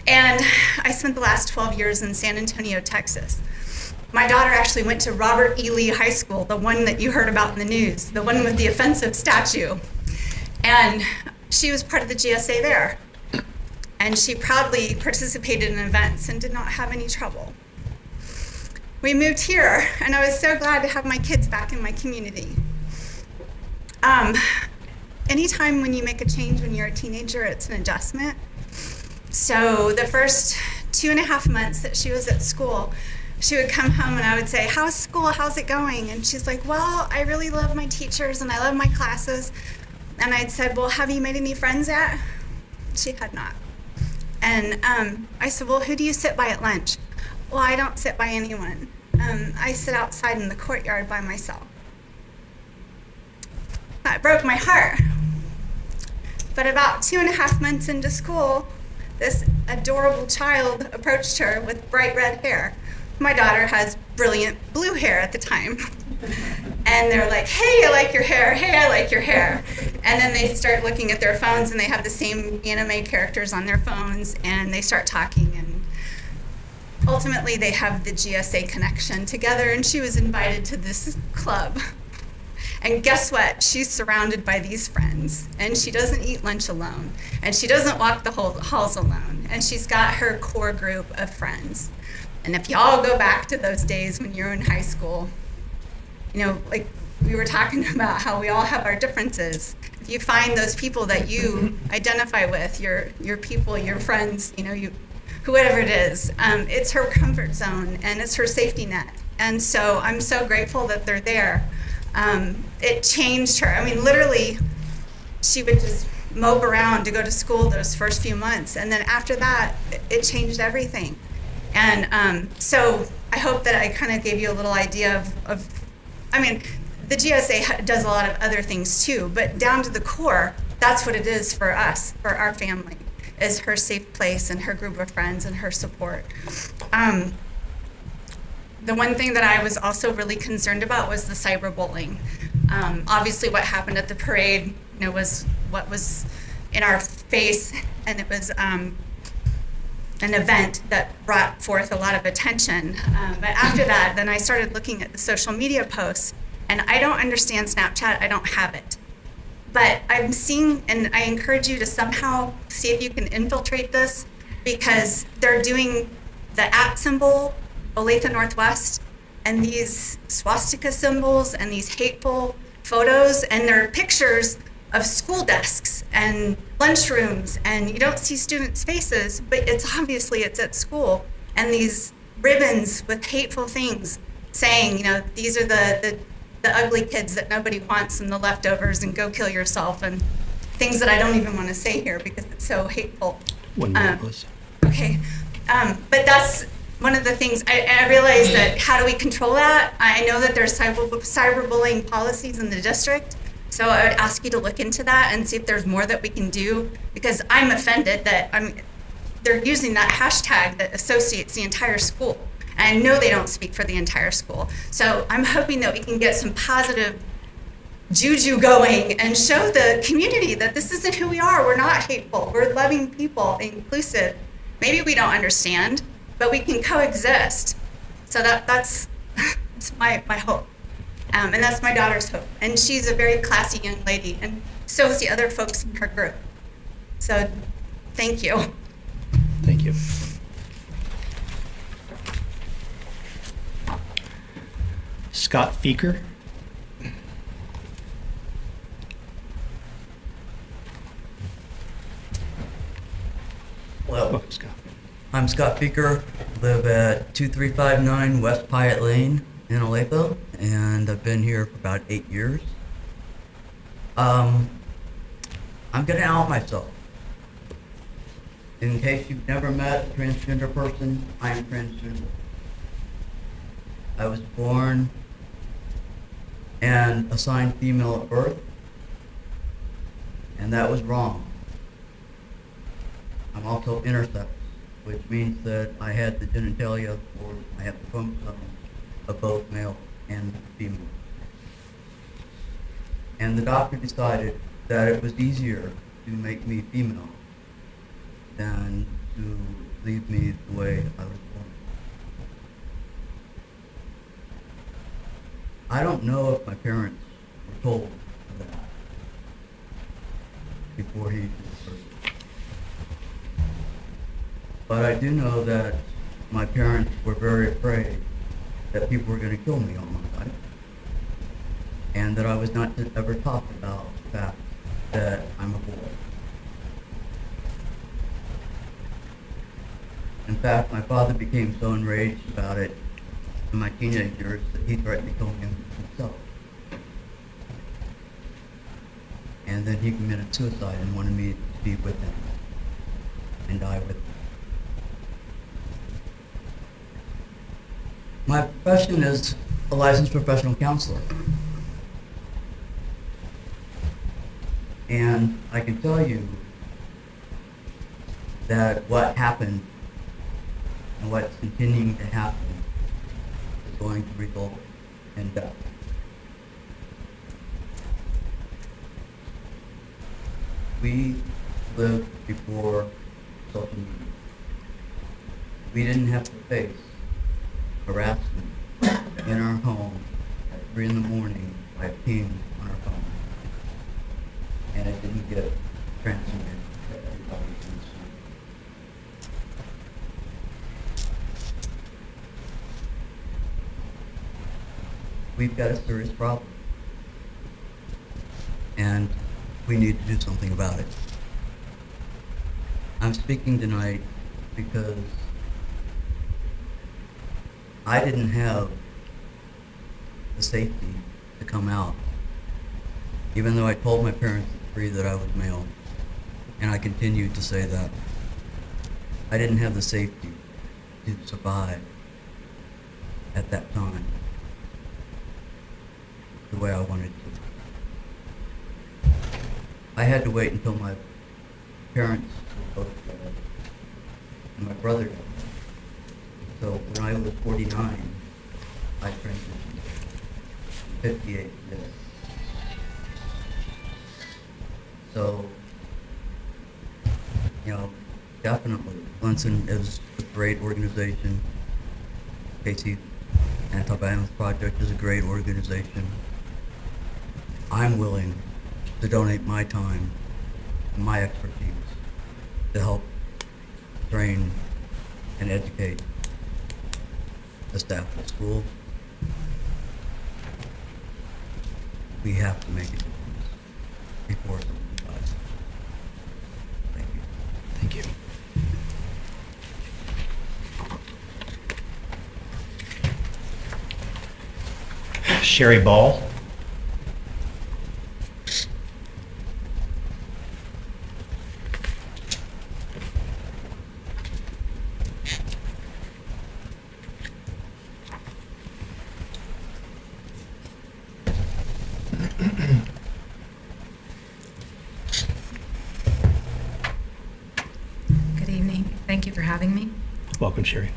And I spent the last 12 years in San Antonio, Texas. My daughter actually went to Robert E. Lee High School, the one that you heard about in the news, the one with the offensive statue. And she was part of the GSA there. And she proudly participated in events and did not have any trouble. We moved here, and I was so glad to have my kids back in my community. Anytime when you make a change when you're a teenager, it's an adjustment. So the first 2.5 months that she was at school, she would come home and I would say, "How's school? How's it going?" And she's like, "Well, I really love my teachers and I love my classes." And I'd said, "Well, have you made any friends yet?" She had not. And I said, "Well, who do you sit by at lunch?" "Well, I don't sit by anyone. I sit outside in the courtyard by myself." That broke my heart. But about 2.5 months into school, this adorable child approached her with bright red hair. My daughter has brilliant blue hair at the time. And they're like, "Hey, I like your hair. Hey, I like your hair." And then they start looking at their phones and they have the same anime characters on their phones and they start talking, and ultimately they have the GSA connection together, and she was invited to this club. And guess what? She's surrounded by these friends, and she doesn't eat lunch alone, and she doesn't walk the halls alone, and she's got her core group of friends. And if y'all go back to those days when you were in high school, you know, like we were talking about how we all have our differences. If you find those people that you identify with, your people, your friends, you know, whoever it is, it's her comfort zone and it's her safety net. And so I'm so grateful that they're there. It changed her. I mean, literally, she would just mope around to go to school those first few months. And then after that, it changed everything. And so I hope that I kind of gave you a little idea of I mean, the GSA does a lot of other things too, but down to the core, that's what it is for us, for our family, is her safe place and her group of friends and her support. The one thing that I was also really concerned about was the cyberbullying. Obviously, what happened at the parade, you know, was what was in our face, and it was an event that brought forth a lot of attention. But after that, then I started looking at the social media posts, and I don't understand Snapchat. I don't have it. But I'm seeing, and I encourage you to somehow see if you can infiltrate this, because they're doing the @ symbol, Olathe Northwest, and these swastika symbols and these hateful photos, and they're pictures of school desks and lunchrooms, and you don't see students' faces, but it's obviously it's at school, and these ribbons with hateful things saying, you know, these are the ugly kids that nobody wants and the leftovers, and go kill yourself, and things that I don't even want to say here because it's so hateful. Okay, but that's one of the things I realized, that how do we control that? I know that there's cyberbullying policies in the district, so I would ask you to look into that and see if there's more that we can do, because I'm offended that they're using that hashtag that associates the entire school. And I know they don't speak for the entire school. So I'm hoping that we can get some positive juju going and show the community that this isn't who we are. We're not hateful. We're loving people, inclusive. Maybe we don't understand, but we can coexist. So that's my hope. And that's my daughter's hope. And she's a very classy young lady, and so is the other folks in her group. So thank you. Thank you. Scott Feeker. Hello. Oh, Scott. I'm Scott Feeker, live at 2359 West Pyatt Lane in Olathe, and I've been here for about 8 years. I'm gonna out myself. In case you've never met a transgender person, I am transgender. I was born and assigned female at birth, and that was wrong. I'm also intersex, which means that I had the genitalia, or I have the chromosomes of both male and female. And the doctor decided that it was easier to make me female than to leave me the way I was born. I don't know if my parents were told that before he did the surgery. But I do know that my parents were very afraid that people were going to kill me all my life, and that I was not to ever talk about the fact that I'm a boy. In fact, my father became so enraged about it in my teenage years that he threatened to kill me himself. And then he committed suicide and wanted me to be with him and die with him. My profession is a licensed professional counselor. And I can tell you that what happened and what's continuing to happen is going to result in death. We lived before social media. We didn't have to face harassment in our home at 3 in the morning by pings we've got a serious problem. And we need to do something about it. I'm speaking tonight because I didn't have the safety to come out, even though I told my parents at 3 that I was male, and I continued to say that. I didn't have the safety to survive at that time the way I wanted to. I had to wait until my parents were both dead and my brother died. So when I was 49, I transitioned. 58 today. So, definitely, Clemson is a great organization. Casey Anti-Violence Project is a great organization. I'm willing to donate my time and my expertise to help train and educate the staff of the school. We have to make a difference before something dies. Thank you. Thank you. Sherry Ball. Good evening. Thank you for having me. Welcome, Sherry.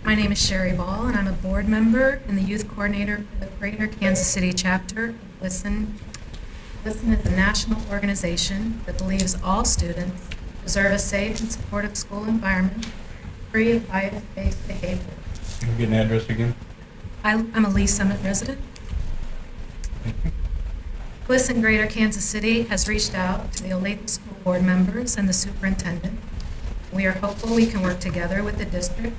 My name is Sherry Ball, and I'm a board member and the youth coordinator for the Greater Kansas City chapter of Listen. Listen is a national organization that believes all students deserve a safe and supportive school environment free of bias-based behavior. Can you get an address again? I'm a Lee Summit resident. Listen Greater Kansas City has reached out to the Olathe School Board members and the superintendent. We are hopeful we can work together with the district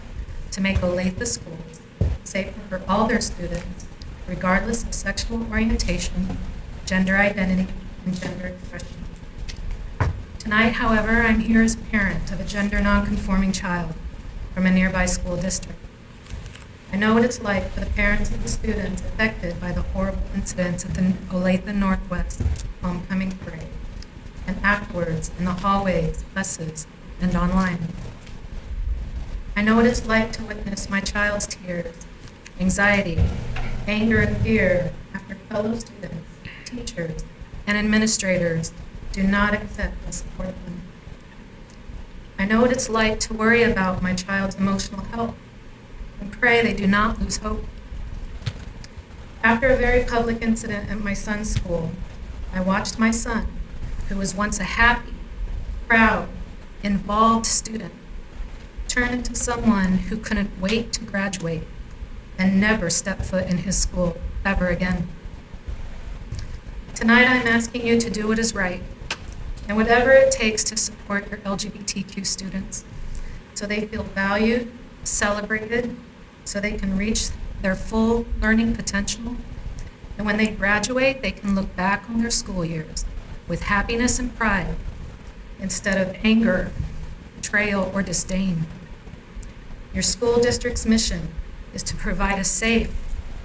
to make Olathe schools safer for all their students, regardless of sexual orientation, gender identity, and gender expression. Tonight, however, I'm here as a parent of a gender nonconforming child from a nearby school district. I know what it's like for the parents of the students affected by the horrible incidents at the Olathe Northwest homecoming parade, and afterwards in the hallways, buses, and online. I know what it's like to witness my child's tears, anxiety, anger, and fear after fellow students, teachers, and administrators do not accept and support them. I know what it's like to worry about my child's emotional health and pray they do not lose hope. After a very public incident at my son's school, I watched my son, who was once a happy, proud, involved student, turn into someone who couldn't wait to graduate and never step foot in his school ever again. Tonight I'm asking you to do what is right and whatever it takes to support your LGBTQ students so they feel valued, celebrated, so they can reach their full learning potential. And when they graduate, they can look back on their school years with happiness and pride instead of anger, betrayal, or disdain. Your school district's mission is to provide a safe,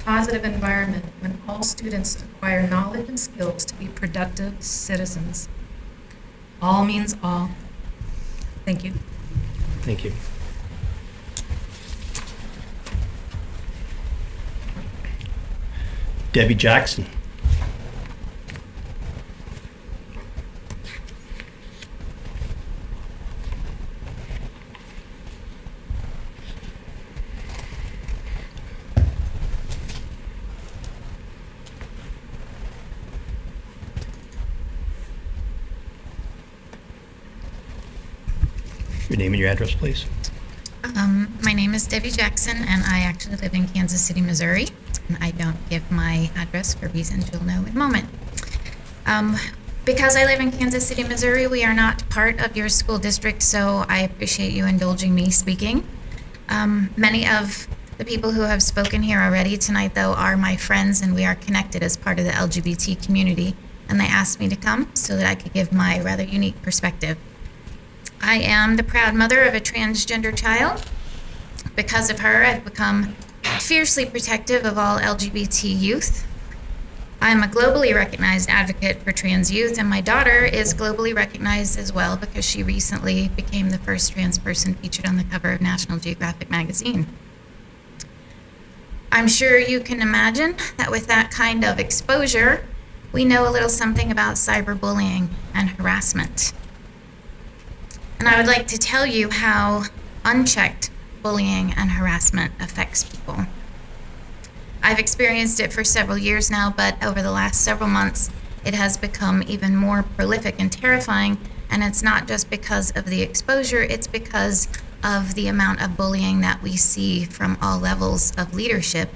positive environment when all students acquire knowledge and skills to be productive citizens. All means all. Thank you. Thank you. Debbie Jackson. Your name and your address, please. My name is Debbie Jackson, and I actually live in Kansas City, Missouri. And I don't give my address for reasons you'll know in a moment. Because I live in Kansas City, Missouri, we are not part of your school district, so I appreciate you indulging me speaking. Many of The people who have spoken here already tonight, though, are my friends, and we are connected as part of the LGBT community. And they asked me to come so that I could give my rather unique perspective. I am the proud mother of a transgender child. Because of her, I've become fiercely protective of all LGBT youth. I'm a globally recognized advocate for trans youth, and my daughter is globally recognized as well because she recently became the first trans person featured on the cover of National Geographic magazine. I'm sure you can imagine that with that kind of exposure, we know a little something about cyberbullying and harassment. And I would like to tell you how unchecked bullying and harassment affects people. I've experienced it for several years now, but over the last several months, it has become even more prolific and terrifying. And it's not just because of the exposure, it's because of the amount of bullying that we see from all levels of leadership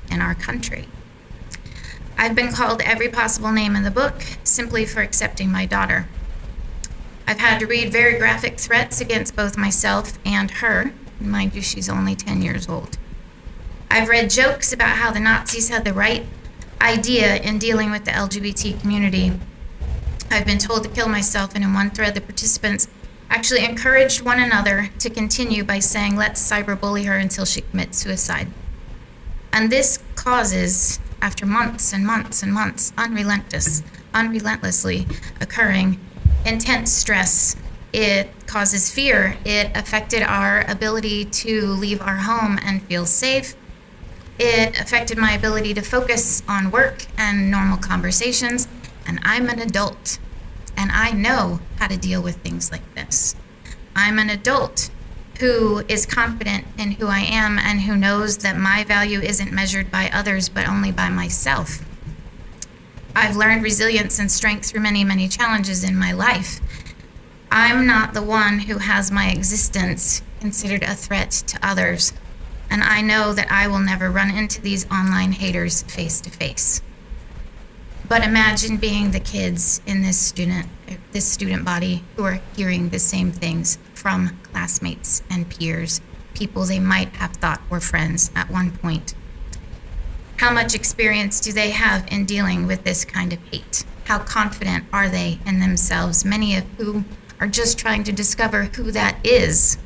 in our country. I've been called every possible name in the book simply for accepting my daughter. I've had to read very graphic threats against both myself and her. Mind you, she's only 10 years old. I've read jokes about how the Nazis had the right idea in dealing with the LGBT community. I've been told to kill myself, and in one thread, the participants actually encouraged one another to continue by saying, let's cyberbully her until she commits suicide. And this causes, after months and months and months, unrelentlessly occurring, intense stress. It causes fear. It affected our ability to leave our home and feel safe. It affected my ability to focus on work and normal conversations. And I'm an adult, and I know how to deal with things like this. I'm an adult who is confident in who I am and who knows that my value isn't measured by others, but only by myself. I've learned resilience and strength through many, many challenges in my life. I'm not the one who has my existence considered a threat to others, and I know that I will never run into these online haters face to face. But imagine being the kids in this student body who are hearing the same things from classmates and peers, people they might have thought were friends at one point. How much experience do they have in dealing with this kind of hate? How confident are they in themselves, many of whom are just trying to discover who that is?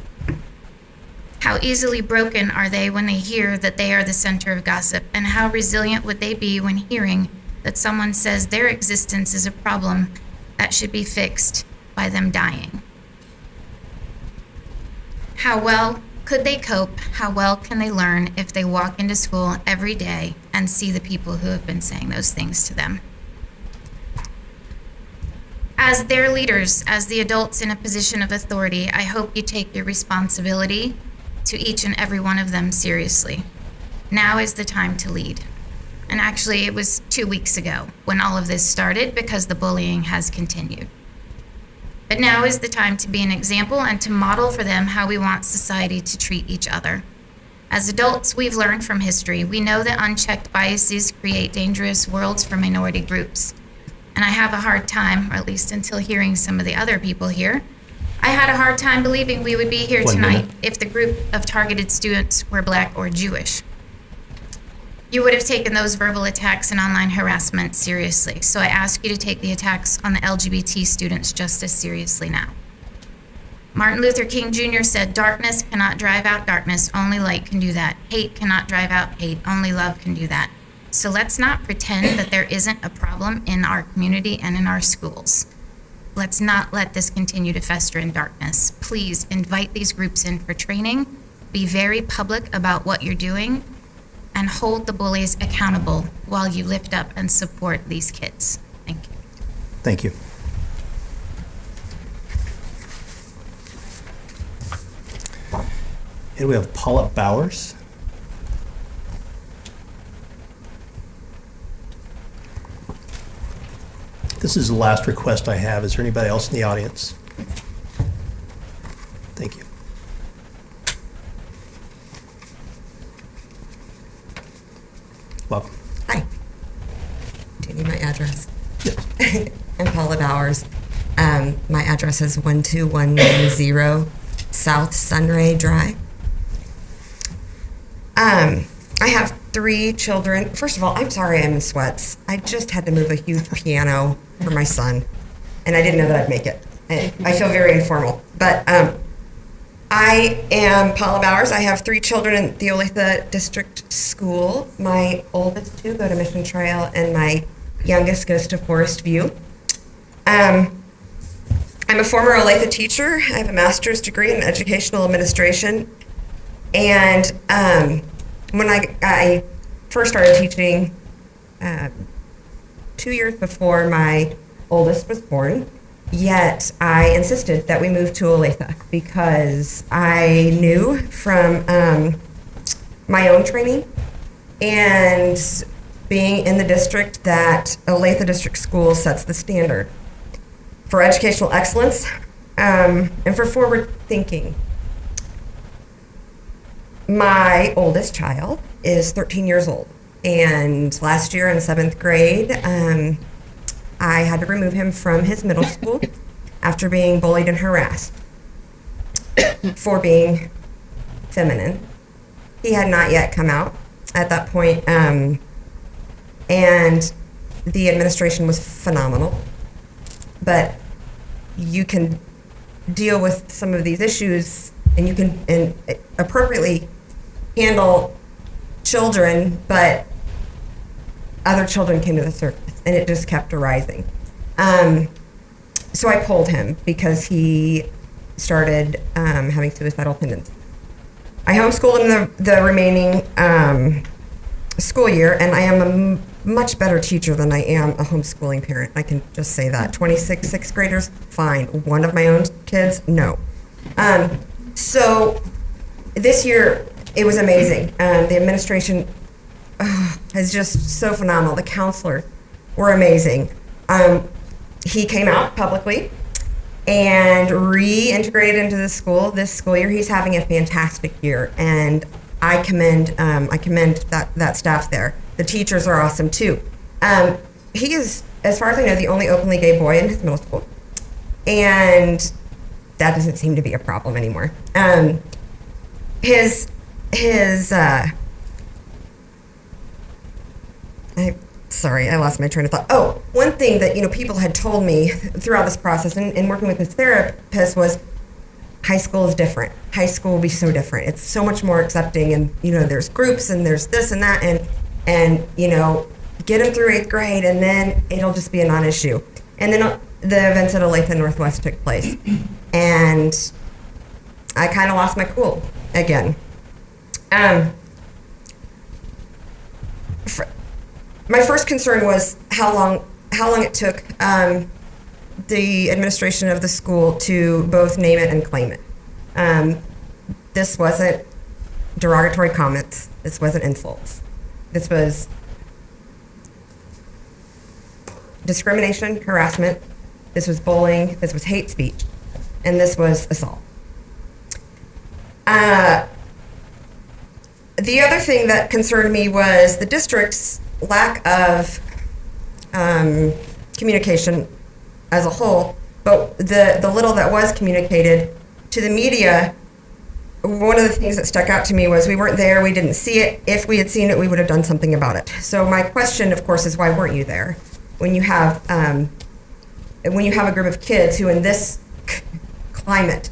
How easily broken are they when they hear that they are the center of gossip? And how resilient would they be when hearing that someone says their existence is a problem that should be fixed by them dying? How well could they cope? How well can they learn if they walk into school every day and see the people who have been saying those things to them? As their leaders, as the adults in a position of authority, I hope you take your responsibility to each and every one of them seriously. Now is the time to lead. And actually, it was 2 weeks ago when all of this started because the bullying has continued. But now is the time to be an example and to model for them how we want society to treat each other. As adults, we've learned from history. We know that unchecked biases create dangerous worlds for minority groups. And I have a hard time, or at least until hearing some of the other people here, I had a hard time believing we would be here tonight if the group of targeted students were Black or Jewish. You would have taken those verbal attacks and online harassment seriously. So I ask you to take the attacks on the LGBT students just as seriously now. Martin Luther King Jr. said, darkness cannot drive out darkness, only light can do that. Hate cannot drive out hate, only love can do that. So let's not pretend that there isn't a problem in our community and in our schools. Let's not let this continue to fester in darkness. Please invite these groups in for training, be very public about what you're doing, and hold the bullies accountable while you lift up and support these kids. Thank you. Thank you. And we have Paula Bowers. This is the last request I have. Is there anybody else in the audience? Thank you. Welcome. Hi. Do you need my address? Yes. I'm Paula Bowers. My address is 12190 South Sunray Drive. I have 3 children. First of all, I'm sorry I'm in sweats. I just had to move a huge piano for my son, and I didn't know that I'd make it. I feel very informal. But I am Paula Bowers. I have 3 children in the Olathe District School. My oldest 2 go to Mission Trail, and my youngest goes to Forest View. I'm a former Olathe teacher. I have a master's degree in educational administration. And when I first started teaching 2 years before my oldest was born, yet I insisted that we move to Olathe because I knew from my own training and being in the district that Olathe District School sets the standard for educational excellence and for forward thinking. My oldest child is 13 years old, and last year in 7th grade, I had to remove him from his middle school after being bullied and harassed for being feminine. He had not yet come out at that point, and the administration was phenomenal. But you can deal with some of these issues, and you can appropriately handle children, but other children came to the surface, and it just kept arising. So I pulled him because he started having suicidal tendencies. I homeschooled him the remaining school year, and I am a much better teacher than I am a homeschooling parent. I can just say that. 26 6th graders, fine. One of my own kids, no. So this year, it was amazing. The administration is just so phenomenal. The counselors were amazing. He came out publicly and reintegrated into the school this school year. He's having a fantastic year, and I commend that staff there. The teachers are awesome too. He is, as far as I know, the only openly gay boy in his middle school, and that doesn't seem to be a problem anymore. Sorry, I lost my train of thought. Oh, one thing that people had told me throughout this process and working with this therapist was, high school is different. High school will be so different. It's so much more accepting, and there's groups and there's this and that, and get them through 8th grade, and then it'll just be a non-issue. And then the events at Olathe Northwest took place, and I kind of lost my cool again. My first concern was how long it took the administration of the school to both name it and claim it. This wasn't derogatory comments. This wasn't insults. This was discrimination, harassment. This was bullying. This was hate speech. And this was assault. The other thing that concerned me was the district's lack of communication as a whole, but the little that was communicated to the media. One of the things that stuck out to me was we weren't there, we didn't see it. If we had seen it, we would have done something about it. So my question, of course, is why weren't you there? When you have a group of kids who in this climate,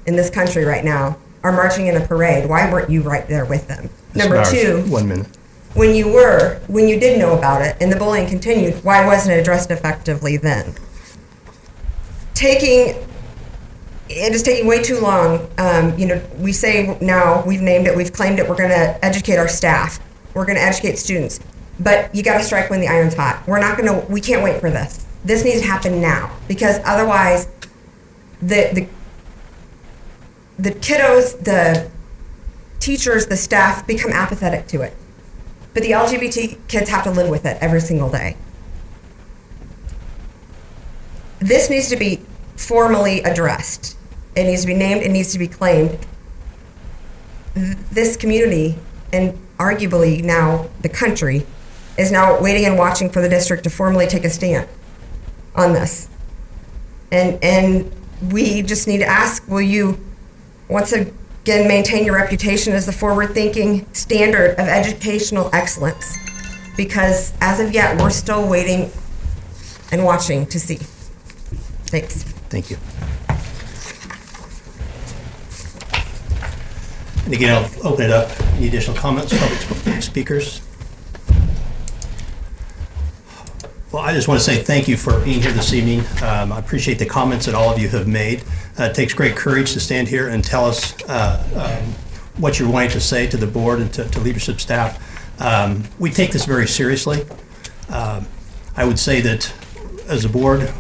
in this country right now, are marching in a parade, why weren't you right there with them? Number 2, 1 minute. when you did know about it and the bullying continued, why wasn't it addressed effectively then? It is taking way too long. We say now we've named it, we've claimed it, we're going to educate our staff, we're going to educate students, but you got to strike when the iron's hot. We can't wait for this. This needs to happen now, because otherwise the kiddos, the teachers, the staff become apathetic to it. But the LGBT kids have to live with it every single day. This needs to be formally addressed. It needs to be named, it needs to be claimed. This community, and arguably now the country, is now waiting and watching for the district to formally take a stand on this. And we just need to ask, will you, once Again, maintain your reputation as the forward-thinking standard of educational excellence, because as of yet, we're still waiting and watching to see. Thanks. Thank you. And again, I'll open it up. Any additional comments, public speakers? Well, I just want to say thank you for being here this evening. I appreciate the comments that all of you have made. It takes great courage to stand here and tell us what you're wanting to say to the board and to leadership staff. We take this very seriously. I would say that as a board,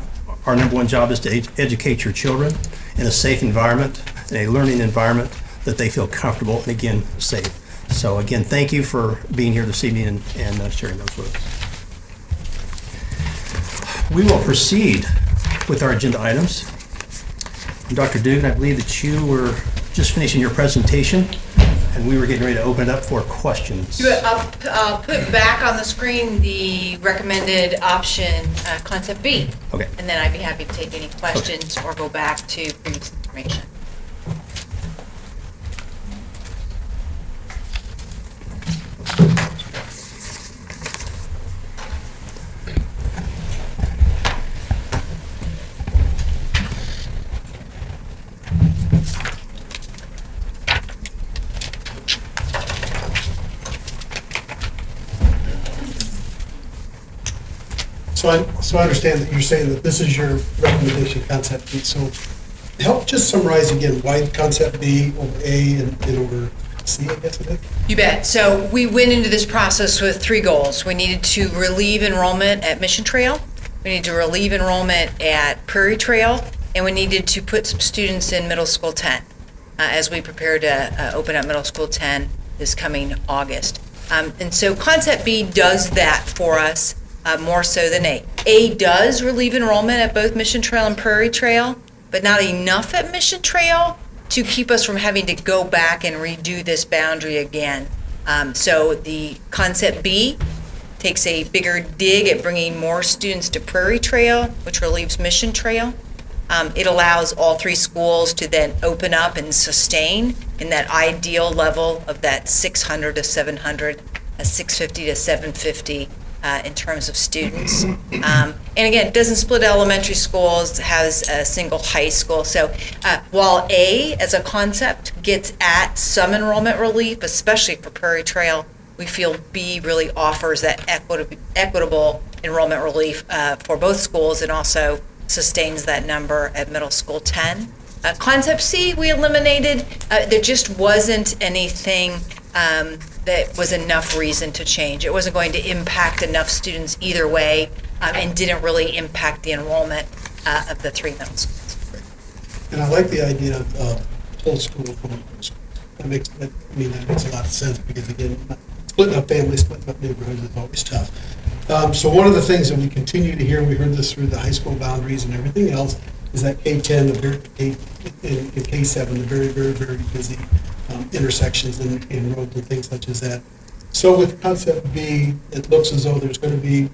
our number one job is to educate your children in a safe environment, in a learning environment that they feel comfortable and, again, safe. So, again, thank you for being here this evening and sharing those with us. We will proceed with our agenda items. And Dr. Dugan, I believe that you were just finishing your presentation, and we were getting ready to open it up for questions. I'll put back on the screen the recommended option, concept B. Okay. And then I'd be happy to take any questions or go back to previous information. So I understand that you're saying that this is your recommendation, concept B. So help just summarize again why concept B over A and over C, I guess it is? You bet. So we went into this process with three goals. We needed to relieve enrollment at Mission Trail, we needed to relieve enrollment at Prairie Trail, and we needed to put some students in Middle School 10 as we prepare to open up Middle School 10 this coming August. And so concept B does that for us more so than A. A does relieve enrollment at both Mission Trail and Prairie Trail, but not enough at Mission Trail to keep us from having to go back and redo this boundary again. So the concept B takes a bigger dig at bringing more students to Prairie Trail, which relieves Mission Trail. It allows all three schools to then open up and sustain in that ideal level of that 600 to 700, 650 to 750 in terms of students. And again, it doesn't split elementary schools, it has a single high school. So while A as a concept gets at some enrollment relief, especially for Prairie Trail, we feel B really offers that equitable enrollment relief for both schools and also sustains that number at Middle School 10. Concept C we eliminated. There just wasn't anything that was enough reason to change. It wasn't going to impact enough students either way and didn't really impact the enrollment of the three middle schools. And I like the idea of whole school from middle school. That makes a lot of sense because again, splitting up families, splitting up neighborhoods is always tough. So one of the things that we continue to hear, we heard this through the high school boundaries and everything else, is that K-10 and K-7, the very, very, very busy intersections and roads and things such as that. So with concept B, it looks as though there's going to be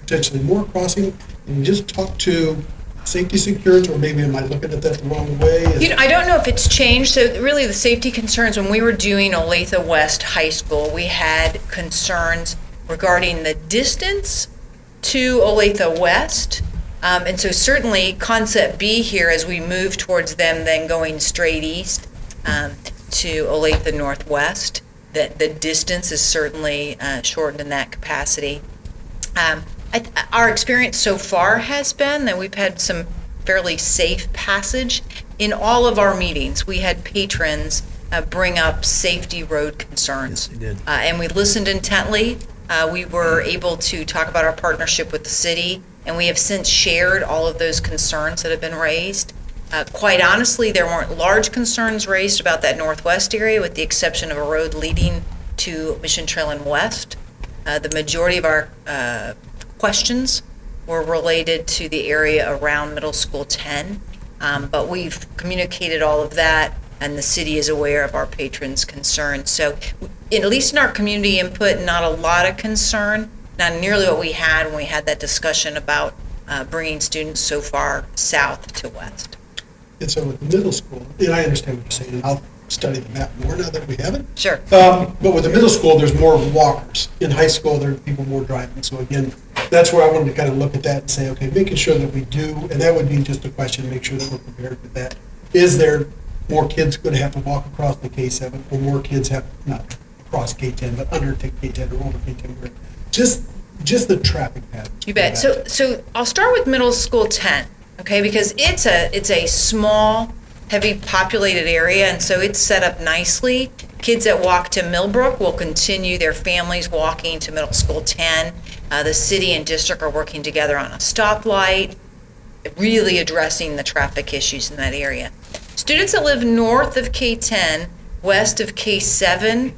potentially more crossing. And you just talk to safety security, or maybe am I looking at that the wrong way? I don't know if it's changed. So really the safety concerns, when we were doing Olathe West High School, we had concerns regarding the distance to Olathe West. And so certainly concept B here, as we move towards them then going straight east to Olathe Northwest, that the distance is certainly shortened in that capacity. Our experience so far has been that we've had some fairly safe passage. In all of our meetings, we had patrons bring up safety road concerns. Yes, they did. And we listened intently. We were able to talk about our partnership with the city, and we have since shared all of those concerns that have been raised. Quite honestly, there weren't large concerns raised about that northwest area, with the exception of a road leading to Mission Trail and West. The majority of our questions were related to the area around Middle School 10, but we've communicated all of that, and the city is aware of our patrons' concerns. So, at least in our community input, not a lot of concern, not nearly what we had when we had that discussion about bringing students so far south to west. And so with the middle school, and I understand what you're saying, and study the map more now that we have it. Sure. But with the middle school, there's more walkers. In high school, there are people more driving. So again, that's where I wanted to kind of look at that and say, okay, making sure that we do, and that would be just a question, make sure that we're prepared with that. Is there more kids going to have to walk across the K7, or more kids have, not across K10, but under K10 or over K10? Just the traffic pattern. You bet. So I'll start with middle school 10, okay, because it's a small, heavy populated area, and so it's set up nicely. Kids that walk to Millbrook will continue their families walking to middle school 10. The city and district are working together on a stoplight, really addressing the traffic issues in that area. Students that live north of K10, west of K7,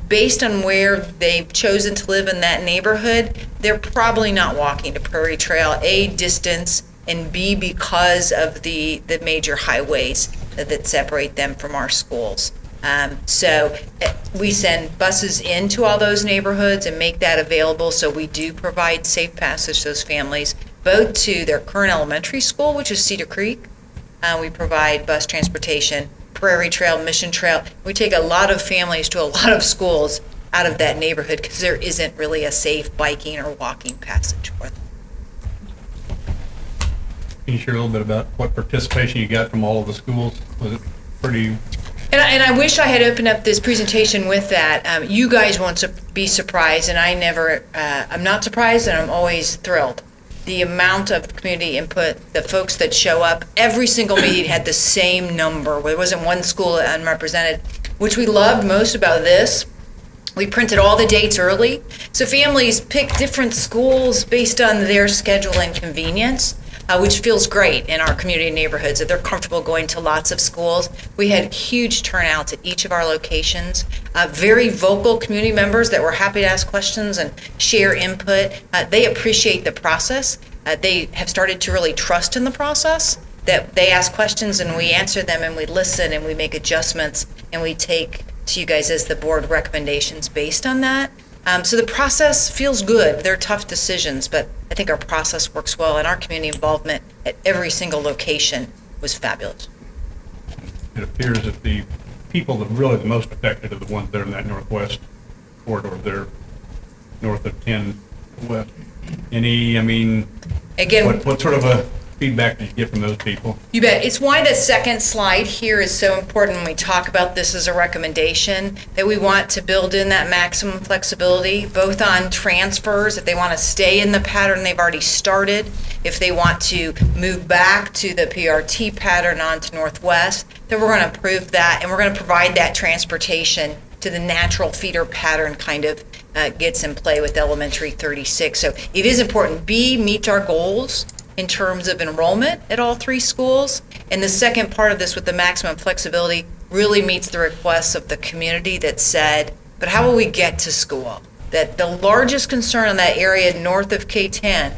based on where they've chosen to live in that neighborhood, they're probably not walking to Prairie Trail, A, distance, and B, because of the major highways that separate them from our schools. So we send buses into all those neighborhoods and make that available, so we do provide safe passage to those families, both to their current elementary school, which is Cedar Creek. We provide bus transportation, Prairie Trail, Mission Trail. We take a lot of families to a lot of schools out of that neighborhood because there isn't really a safe biking or walking passage for them. Can you share a little bit about what participation you got from all of the schools? Was it pretty? And I wish I had opened up this presentation with that. You guys won't be surprised, and I'm not surprised, and I'm always thrilled. The amount of community input, the folks that show up, every single meeting had the same number. There wasn't one school unrepresented, which we loved most about this. We printed all the dates early, so families pick different schools based on their schedule and convenience, which feels great in our community neighborhoods, that they're comfortable going to lots of schools. We had huge turnouts at each of our locations, very vocal community members that were happy to ask questions and share input. They appreciate the process. They have started to really trust in the process, that they ask questions and we answer them and we listen and we make adjustments and we take to you guys as the board recommendations based on that. So the process feels good. They're tough decisions, but I think our process works well, and our community involvement at every single location was fabulous. It appears that the people that are really the most affected are the ones that are in that northwest corridor there, north of 10 west. Again, what sort of a feedback did you get from those people? You bet. It's why the second slide here is so important when we talk about this as a recommendation, that we want to build in that maximum flexibility, both on transfers, if they want to stay in the pattern they've already started, if they want to move back to the PRT pattern onto Northwest, then we're going to approve that, and we're going to provide that transportation to the natural feeder pattern kind of gets in play with elementary 36. So it is important. B, meets our goals in terms of enrollment at all three schools. And the second part of this with the maximum flexibility really meets the requests of the community that said, but how will we get to school? That the largest concern in that area north of K10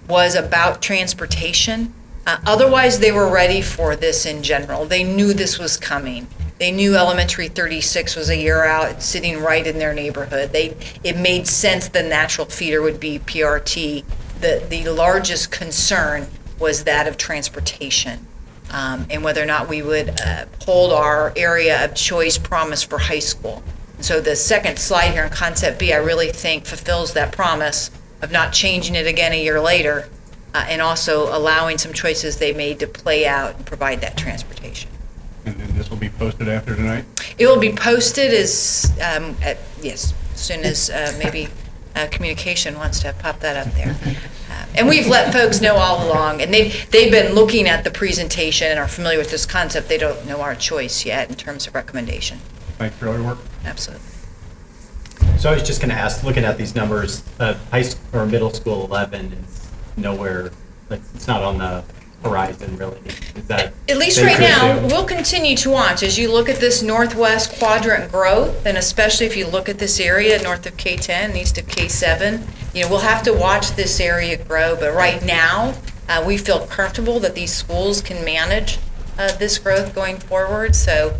was about transportation. Otherwise, they were ready for this in general. They knew this was coming. They knew elementary 36 was a year out, sitting right in their neighborhood. It made sense the natural feeder would be PRT. The largest concern was that of transportation, and whether or not we would hold our area of choice promise for high school. So the second slide here in Concept B, I really think fulfills that promise of not changing it again a year later, and also allowing some choices they made to play out and provide that transportation. And then this will be posted after tonight? It will be posted as soon as maybe communication wants to pop that up there. And we've let folks know all along, and they've been looking at the presentation and are familiar with this concept. They don't know our choice yet in terms of recommendation. Thanks for all your work. Absolutely. So I was just going to ask, looking at these numbers, high school or middle school 11 is nowhere, it's not on the horizon really. Is that at least safe right to now, assume? we'll continue to watch as you look at this northwest quadrant growth, and especially if you look at this area north of K10 and east of K7. We'll have to watch this area grow, but right now we feel comfortable that these schools can manage this growth going forward. So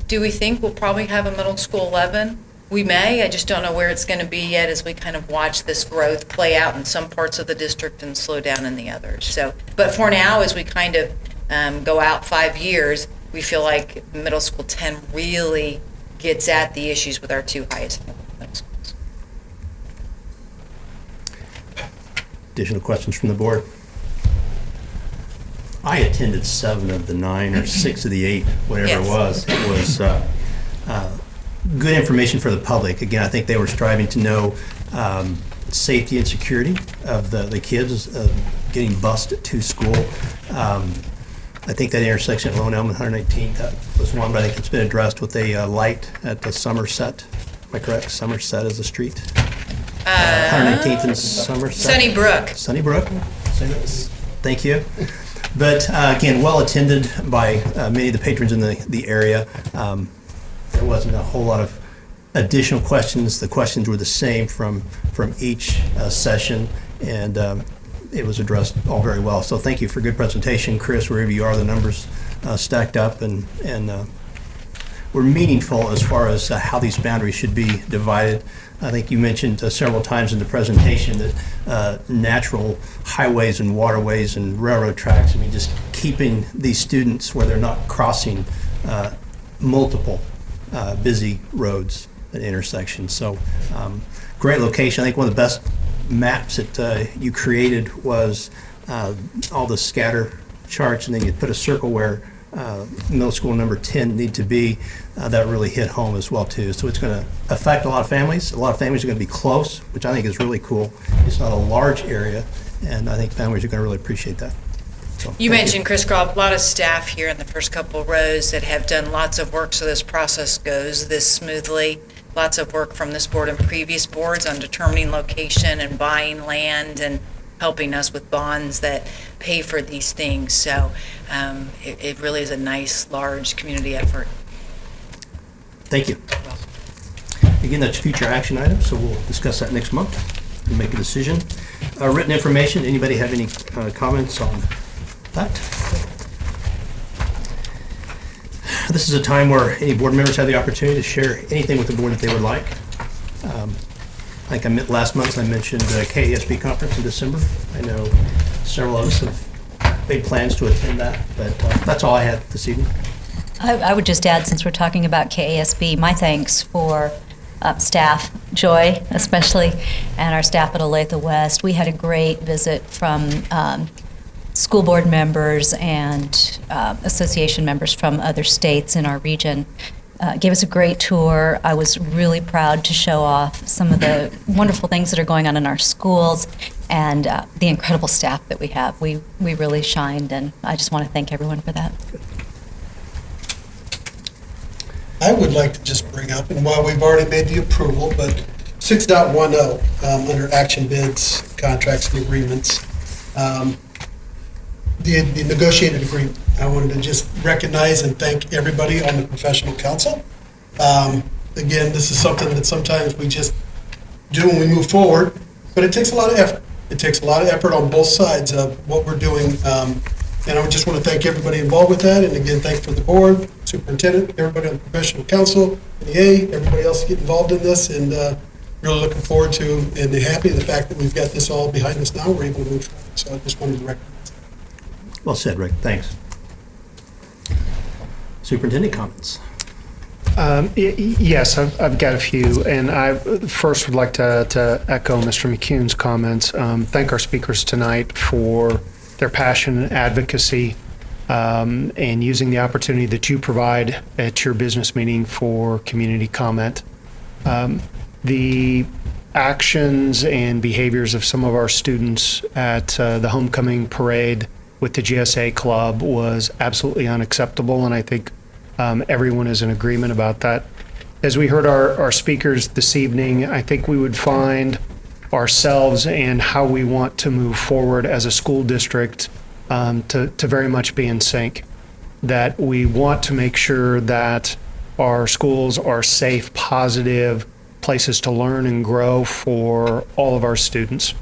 do we think we'll probably have a middle school 11? We may. I just don't know where it's going to be yet as we kind of watch this growth play out in some parts of the district and slow down in the others. So, but for now, as we kind of go out 5 years, we feel like middle school 10 really gets at the issues with our two highest middle schools. Additional questions from the board? I attended 7 of the 9 or 6 of the 8, whatever Yes. it was. It was good information for the public. Again, I think they were striving to know safety and security of the kids getting bused to school. I think that intersection at Lone Elm and 119th, that was one, but I think it's been addressed with a light at the Somerset. Am I correct? Somerset is the street? 119th and Somerset? Sunnybrook. Thank you. But again, well attended by many of the patrons in the area. There wasn't a whole lot of additional questions. The questions were the same from each session, and it was addressed all very well. So thank you for a good presentation, Chris. Wherever you are, the numbers stacked up and were meaningful as far as how these boundaries should be divided. I think you mentioned several times in the presentation that natural highways and waterways and railroad tracks, I mean, just keeping these students where they're not crossing multiple busy roads and intersections. So great location. I think one of the best maps that you created was all the scatter charts, and then you put a circle where middle school number 10 need to be. That really hit home as well too. So it's going to affect a lot of families. A lot of families are going to be close, which I think is really cool. It's not a large area, and I think families are going to really appreciate that. So, You mentioned, Chris Grob, a lot of staff here in the first couple of rows that have done lots of work so this process goes this smoothly. Lots of work from this board and previous boards on determining location and buying land and helping us with bonds that pay for these things. So it really is a nice, large community effort. Thank you. Again, that's future action items, so we'll discuss that next month and make a decision. Written information, anybody have any comments on that? This is a time where any board members have the opportunity to share anything with the board that they would like. I think last month I mentioned the KASB conference in December. I know several of us have made plans to attend that, but that's all I had this evening. I would just add, since we're talking about KASB, my thanks for staff, Joy especially, and our staff at Olathe West. We had a great visit from school board members and association members from other states in our region. Gave us a great tour. I was really proud to show off some of the wonderful things that are going on in our schools and the incredible staff that we have. We really shined, and I just want to thank everyone for that. I would like to just bring up, and while we've already made the approval, but 6.10, under action bids, contracts and agreements, the negotiated agreement. I wanted to just recognize and thank everybody on the professional council. Again, this is something that sometimes we just do when we move forward, but it takes a lot of effort. It takes a lot of effort on both sides of what we're doing. And I just want to thank everybody involved with that. And again, thank for the board, superintendent, everybody on the professional council, NEA, everybody else get involved in this. And really looking forward to and happy the fact that we've got this all behind us now. We're able to move forward. So I just wanted to recognize. Well said, Rick. Thanks. Superintendent comments. Yes, I've got a few, and I first would like to echo Mr. McCune's comments. Thank our speakers tonight for their passion and advocacy, and using the opportunity that you provide at your business meeting for community comment. The actions and behaviors of some of our students at the homecoming parade with the GSA club was absolutely unacceptable, and I think everyone is in agreement about that. As we heard our speakers this evening, I think we would find ourselves and how we want to move forward as a school district to very much be in sync. That we want to make sure that our schools are safe, positive places to learn and grow for all of our students.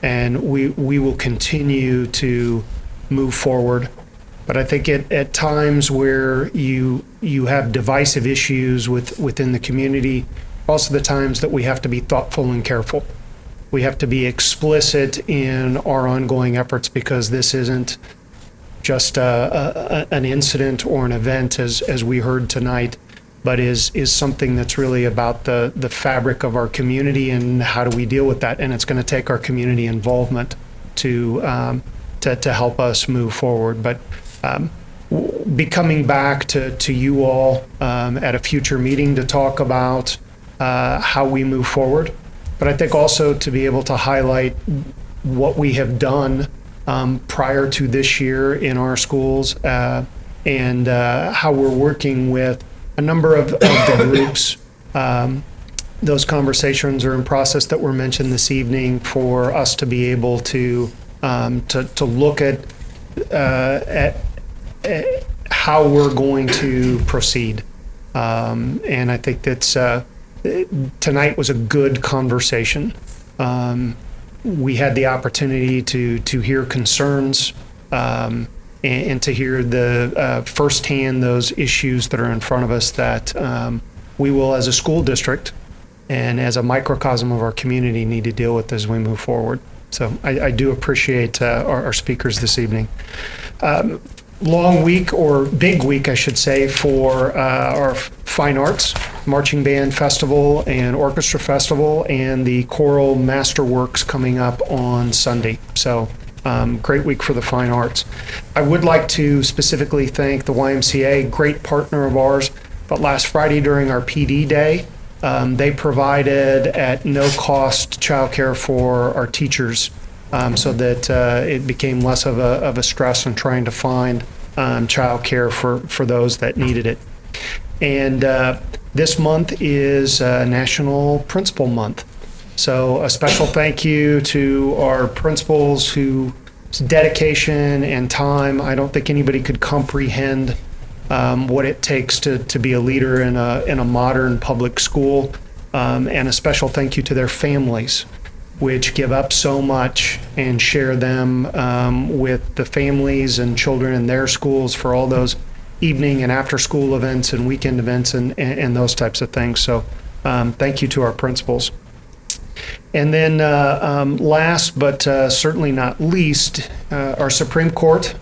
And we will continue to move forward. But I think at times where you have divisive issues within the community, also the times that we have to be thoughtful and careful. We have to be explicit in our ongoing efforts, because this isn't just an incident or an event as we heard tonight, but is something that's really about the fabric of our community and how do we deal with that. And it's going to take our community involvement to help us move forward. But be coming back to you all at a future meeting to talk about how we move forward. But I think also to be able to highlight what we have done prior to this year in our schools and how we're working with a number of the groups. Those conversations are in process that were mentioned this evening for us to be able to look at how we're going to proceed. And I think that's tonight was a good conversation. We had the opportunity to hear concerns and to hear the firsthand those issues that are in front of us that we will, as a school district and as a microcosm of our community, need to deal with as we move forward. So I do appreciate our speakers this evening. Long week, or big week, I should say, for our fine arts, marching band festival and orchestra festival, and the choral masterworks coming up on Sunday. So great week for the fine arts. I would like to specifically thank the YMCA, great partner of ours, but last Friday during our PD day, they provided at no cost childcare for our teachers, so that it became less of a stress in trying to find childcare for those that needed it. And this month is National Principal Month. So a special thank you to our principals whose dedication and time, I don't think anybody could comprehend what it takes to be a leader in a modern public school. And a special thank you to their families, which give up so much and share them with the families and children in their schools for all those evening and after school events and weekend events and those types of things. So thank you to our principals. And then last but certainly not least, our Supreme Court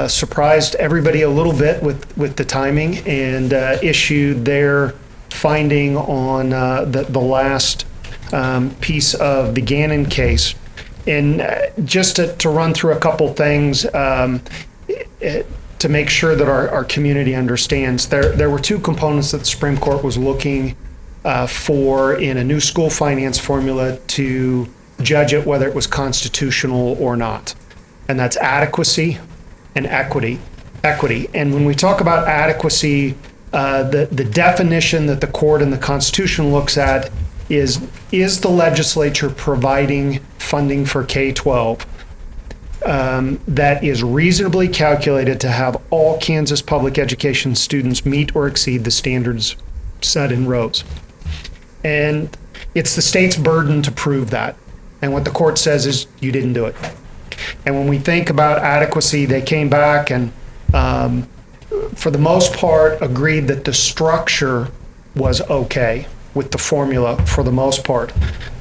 surprised everybody a little bit with the timing and issued their finding on the last piece of the Gannon case. And just to run through a couple things to make sure that our community understands, there were two components that the Supreme Court was looking for in a new school finance formula to judge it whether it was constitutional or not. And that's adequacy and equity. And when we talk about adequacy, the definition that the court and the Constitution looks at is the legislature providing funding for K-12 that is reasonably calculated to have all Kansas public education students meet or exceed the standards set in Rose. And it's the state's burden to prove that. And what the court says is you didn't do it. And when we think about adequacy, they came back and for the most part agreed that the structure was okay with the formula for the most part,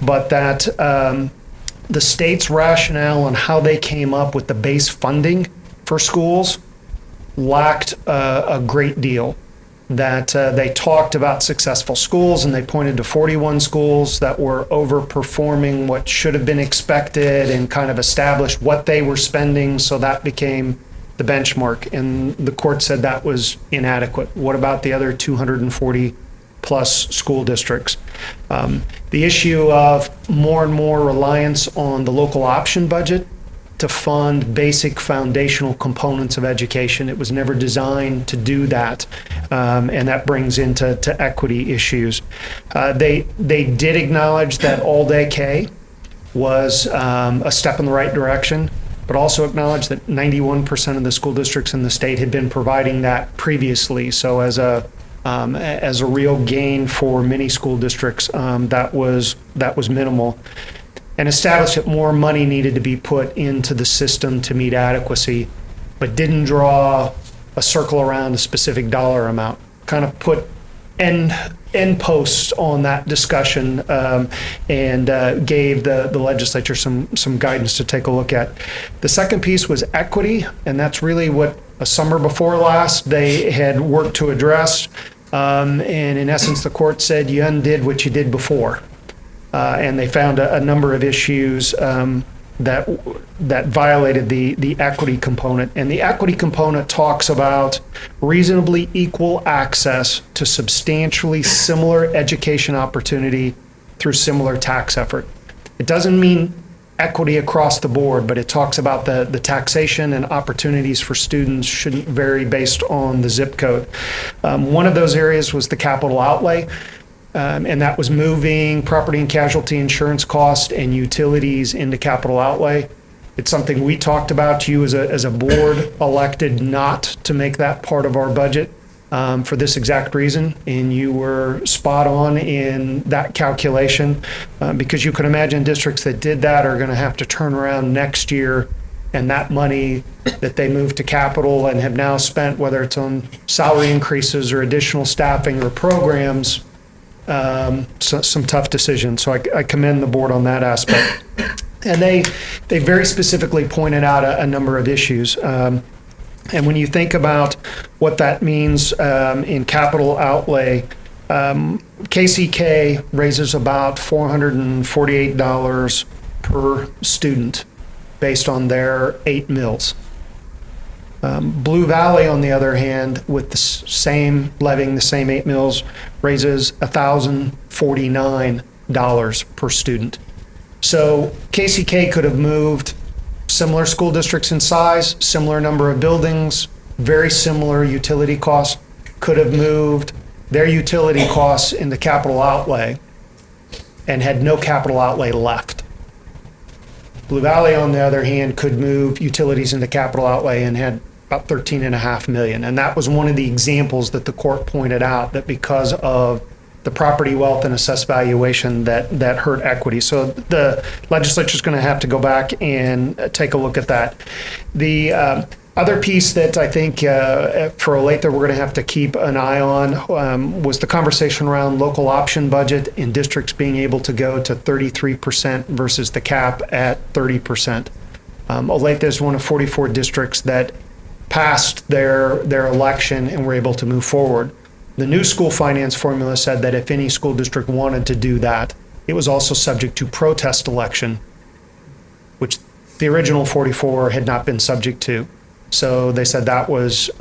but that the state's rationale on how they came up with the base funding for schools lacked a great deal. That they talked about successful schools and they pointed to 41 schools that were overperforming what should have been expected and kind of established what they were spending, so that became the benchmark. And the court said that was inadequate. What about the other 240 plus school districts? The issue of more and more reliance on the local option budget to fund basic foundational components of education. It was never designed to do that, and that brings into equity issues. They did acknowledge that all-day K was a step in the right direction, but also acknowledged that 91% of the school districts in the state had been providing that previously. So as a real gain for many school districts, that was minimal. And established that more money needed to be put into the system to meet adequacy, but didn't draw a circle around a specific dollar amount. Kind of put end posts on that discussion, and gave the legislature some guidance to take a look at. The second piece was equity, and that's really what a summer before last they had worked to address. And in essence, the court said you undid what you did before. And they found a number of issues that violated the equity component. And the equity component talks about reasonably equal access to substantially similar education opportunity through similar tax effort. It doesn't mean equity across the board, but it talks about the taxation and opportunities for students shouldn't vary based on the zip code. One of those areas was the capital outlay. And that was moving property and casualty insurance cost and utilities into capital outlay. It's something we talked about. You as a board elected not to make that part of our budget for this exact reason. And you were spot on in that calculation because you can imagine districts that did that are going to have to turn around next year, and that money that they moved to capital and have now spent, whether it's on salary increases or additional staffing or programs, some tough decisions. So I commend the board on that aspect. And they very specifically pointed out a number of issues. And when you think about what that means in capital outlay, KCK raises about $448 per student based on their 8 mills. Blue Valley, on the other hand, with the same levying the same 8 mills, raises $1,049 per student. So KCK could have moved similar school districts in size, similar number of buildings, very similar utility costs, could have moved their utility costs into capital outlay and had no capital outlay left. Blue Valley, on the other hand, could move utilities into capital outlay and had about $13.5 million. And that was one of the examples that the court pointed out, that because of the property wealth and assessed valuation that hurt equity. So the legislature's going to have to go back and take a look at that. The other piece that I think for Olathe we're going to have to keep an eye on was the conversation around local option budget in districts being able to go to 33% versus the cap at 30%. Olathe is one of 44 districts that passed their election and were able to move forward. The new school finance formula said that if any school district wanted to do that, it was also subject to protest election, which the original 44 had not been subject to. So they said that was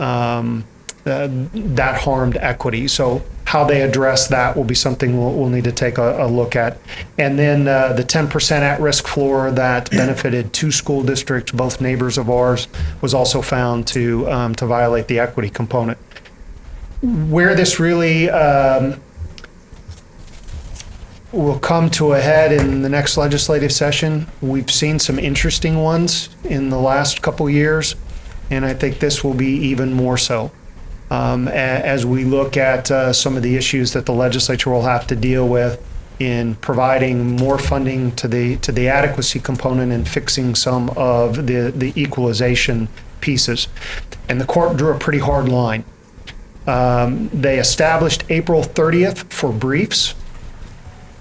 that harmed equity. So how they address that will be something we'll need to take a look at. And then the 10% at-risk floor that benefited 2 school districts, both neighbors of ours, was also found to violate the equity component. Where this really will come to a head in the next legislative session, we've seen some interesting ones in the last couple years, and I think this will be even more so. As we look at some of the issues that the legislature will have to deal with in providing more funding to the adequacy component and fixing some of the equalization pieces. And the court drew a pretty hard line. They established April 30th for briefs,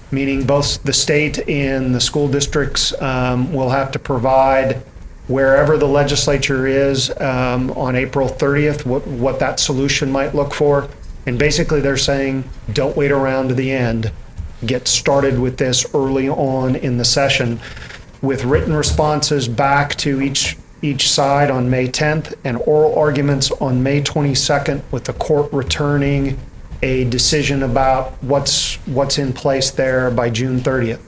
meaning both the state and the school districts will have to provide, wherever the legislature is on April 30th, what that solution might look for. And basically they're saying, don't wait around to the end. Get started with this early on in the session with written responses back to each side on May 10th and oral arguments on May 22nd, with the court returning a decision about what's in place there by June 30th.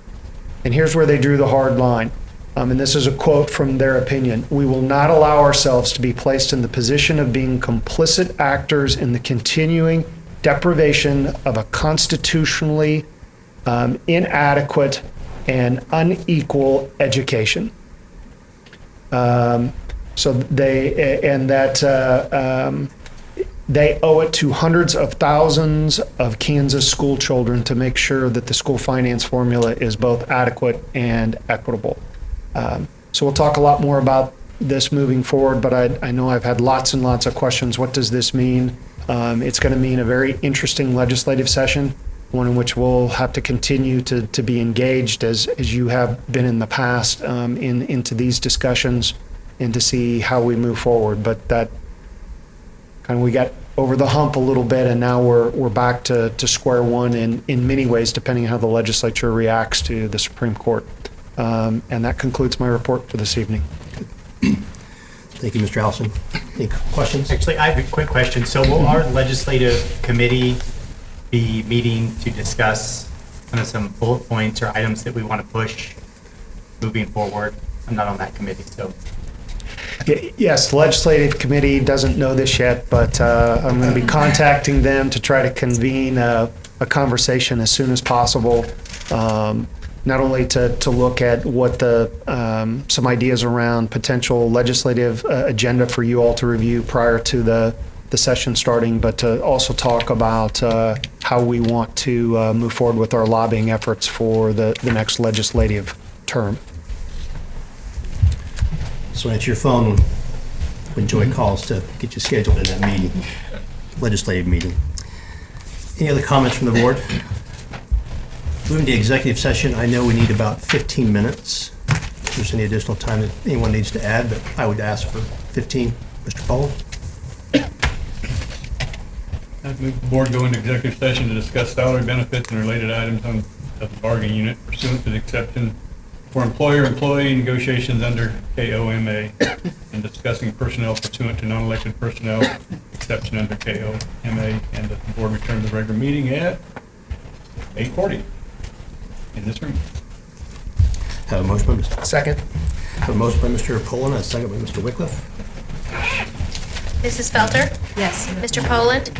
And here's where they drew the hard line. And this is a quote from their opinion. "We will not allow ourselves to be placed in the position of being complicit actors in the continuing deprivation of a constitutionally inadequate and unequal education." So they owe it to hundreds of thousands of Kansas school children to make sure that the school finance formula is both adequate and equitable. So we'll talk a lot more about this moving forward, but I know I've had lots and lots of questions. What does this mean? It's going to mean a very interesting legislative session, one in which we'll have to continue to be engaged as you have been in the past into these discussions and to see how we move forward. But that kind of, we got over the hump a little bit, and now we're back to square one in many ways, depending on how the legislature reacts to the Supreme Court. And that concludes my report for this evening. Thank you, Mr. Allison. Any questions? Actually, I have a quick question. So will our legislative committee be meeting to discuss kind of some bullet points or items that we want to push moving forward? I'm not on that committee, so. Yes, the legislative committee doesn't know this yet, but I'm going to be contacting them to try to convene a conversation as soon as possible. Not only to look at what some ideas around potential legislative agenda for you all to review prior to the session starting, but to also talk about how we want to move forward with our lobbying efforts for the next legislative term. So answer your phone when Joy calls to get you scheduled in that meeting, legislative meeting. Any other comments from the board? Moving to executive session, I know we need about 15 minutes. If there's any additional time that anyone needs to add, but I would ask for 15. Mr. Poland? I'd move the board go into executive session to discuss salary benefits and related items of the bargaining unit pursuant to the exception for employer-employee negotiations under KOMA and discussing personnel pursuant to non-elected personnel exception under KOMA, and that the board return to the regular meeting at 8:40 in this room. Have a motion by Mr. Second. Have a motion by Mr. Poland, and a second by Mr. Wycliffe. Mrs. Felter? Yes. Mr. Poland?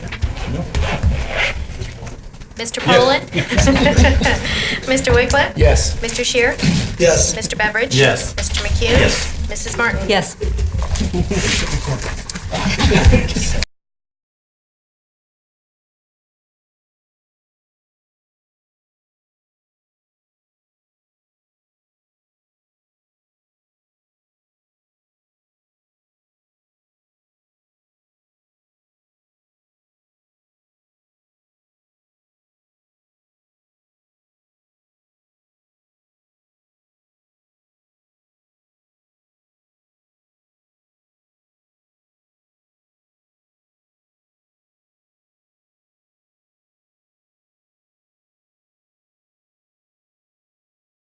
No. Mr. Poland? Mr. Wycliffe? Yes. Mr. Shear? Yes. Mr. Beveridge? Yes. Mr. McHugh? Yes. Mrs. Martin? Yes.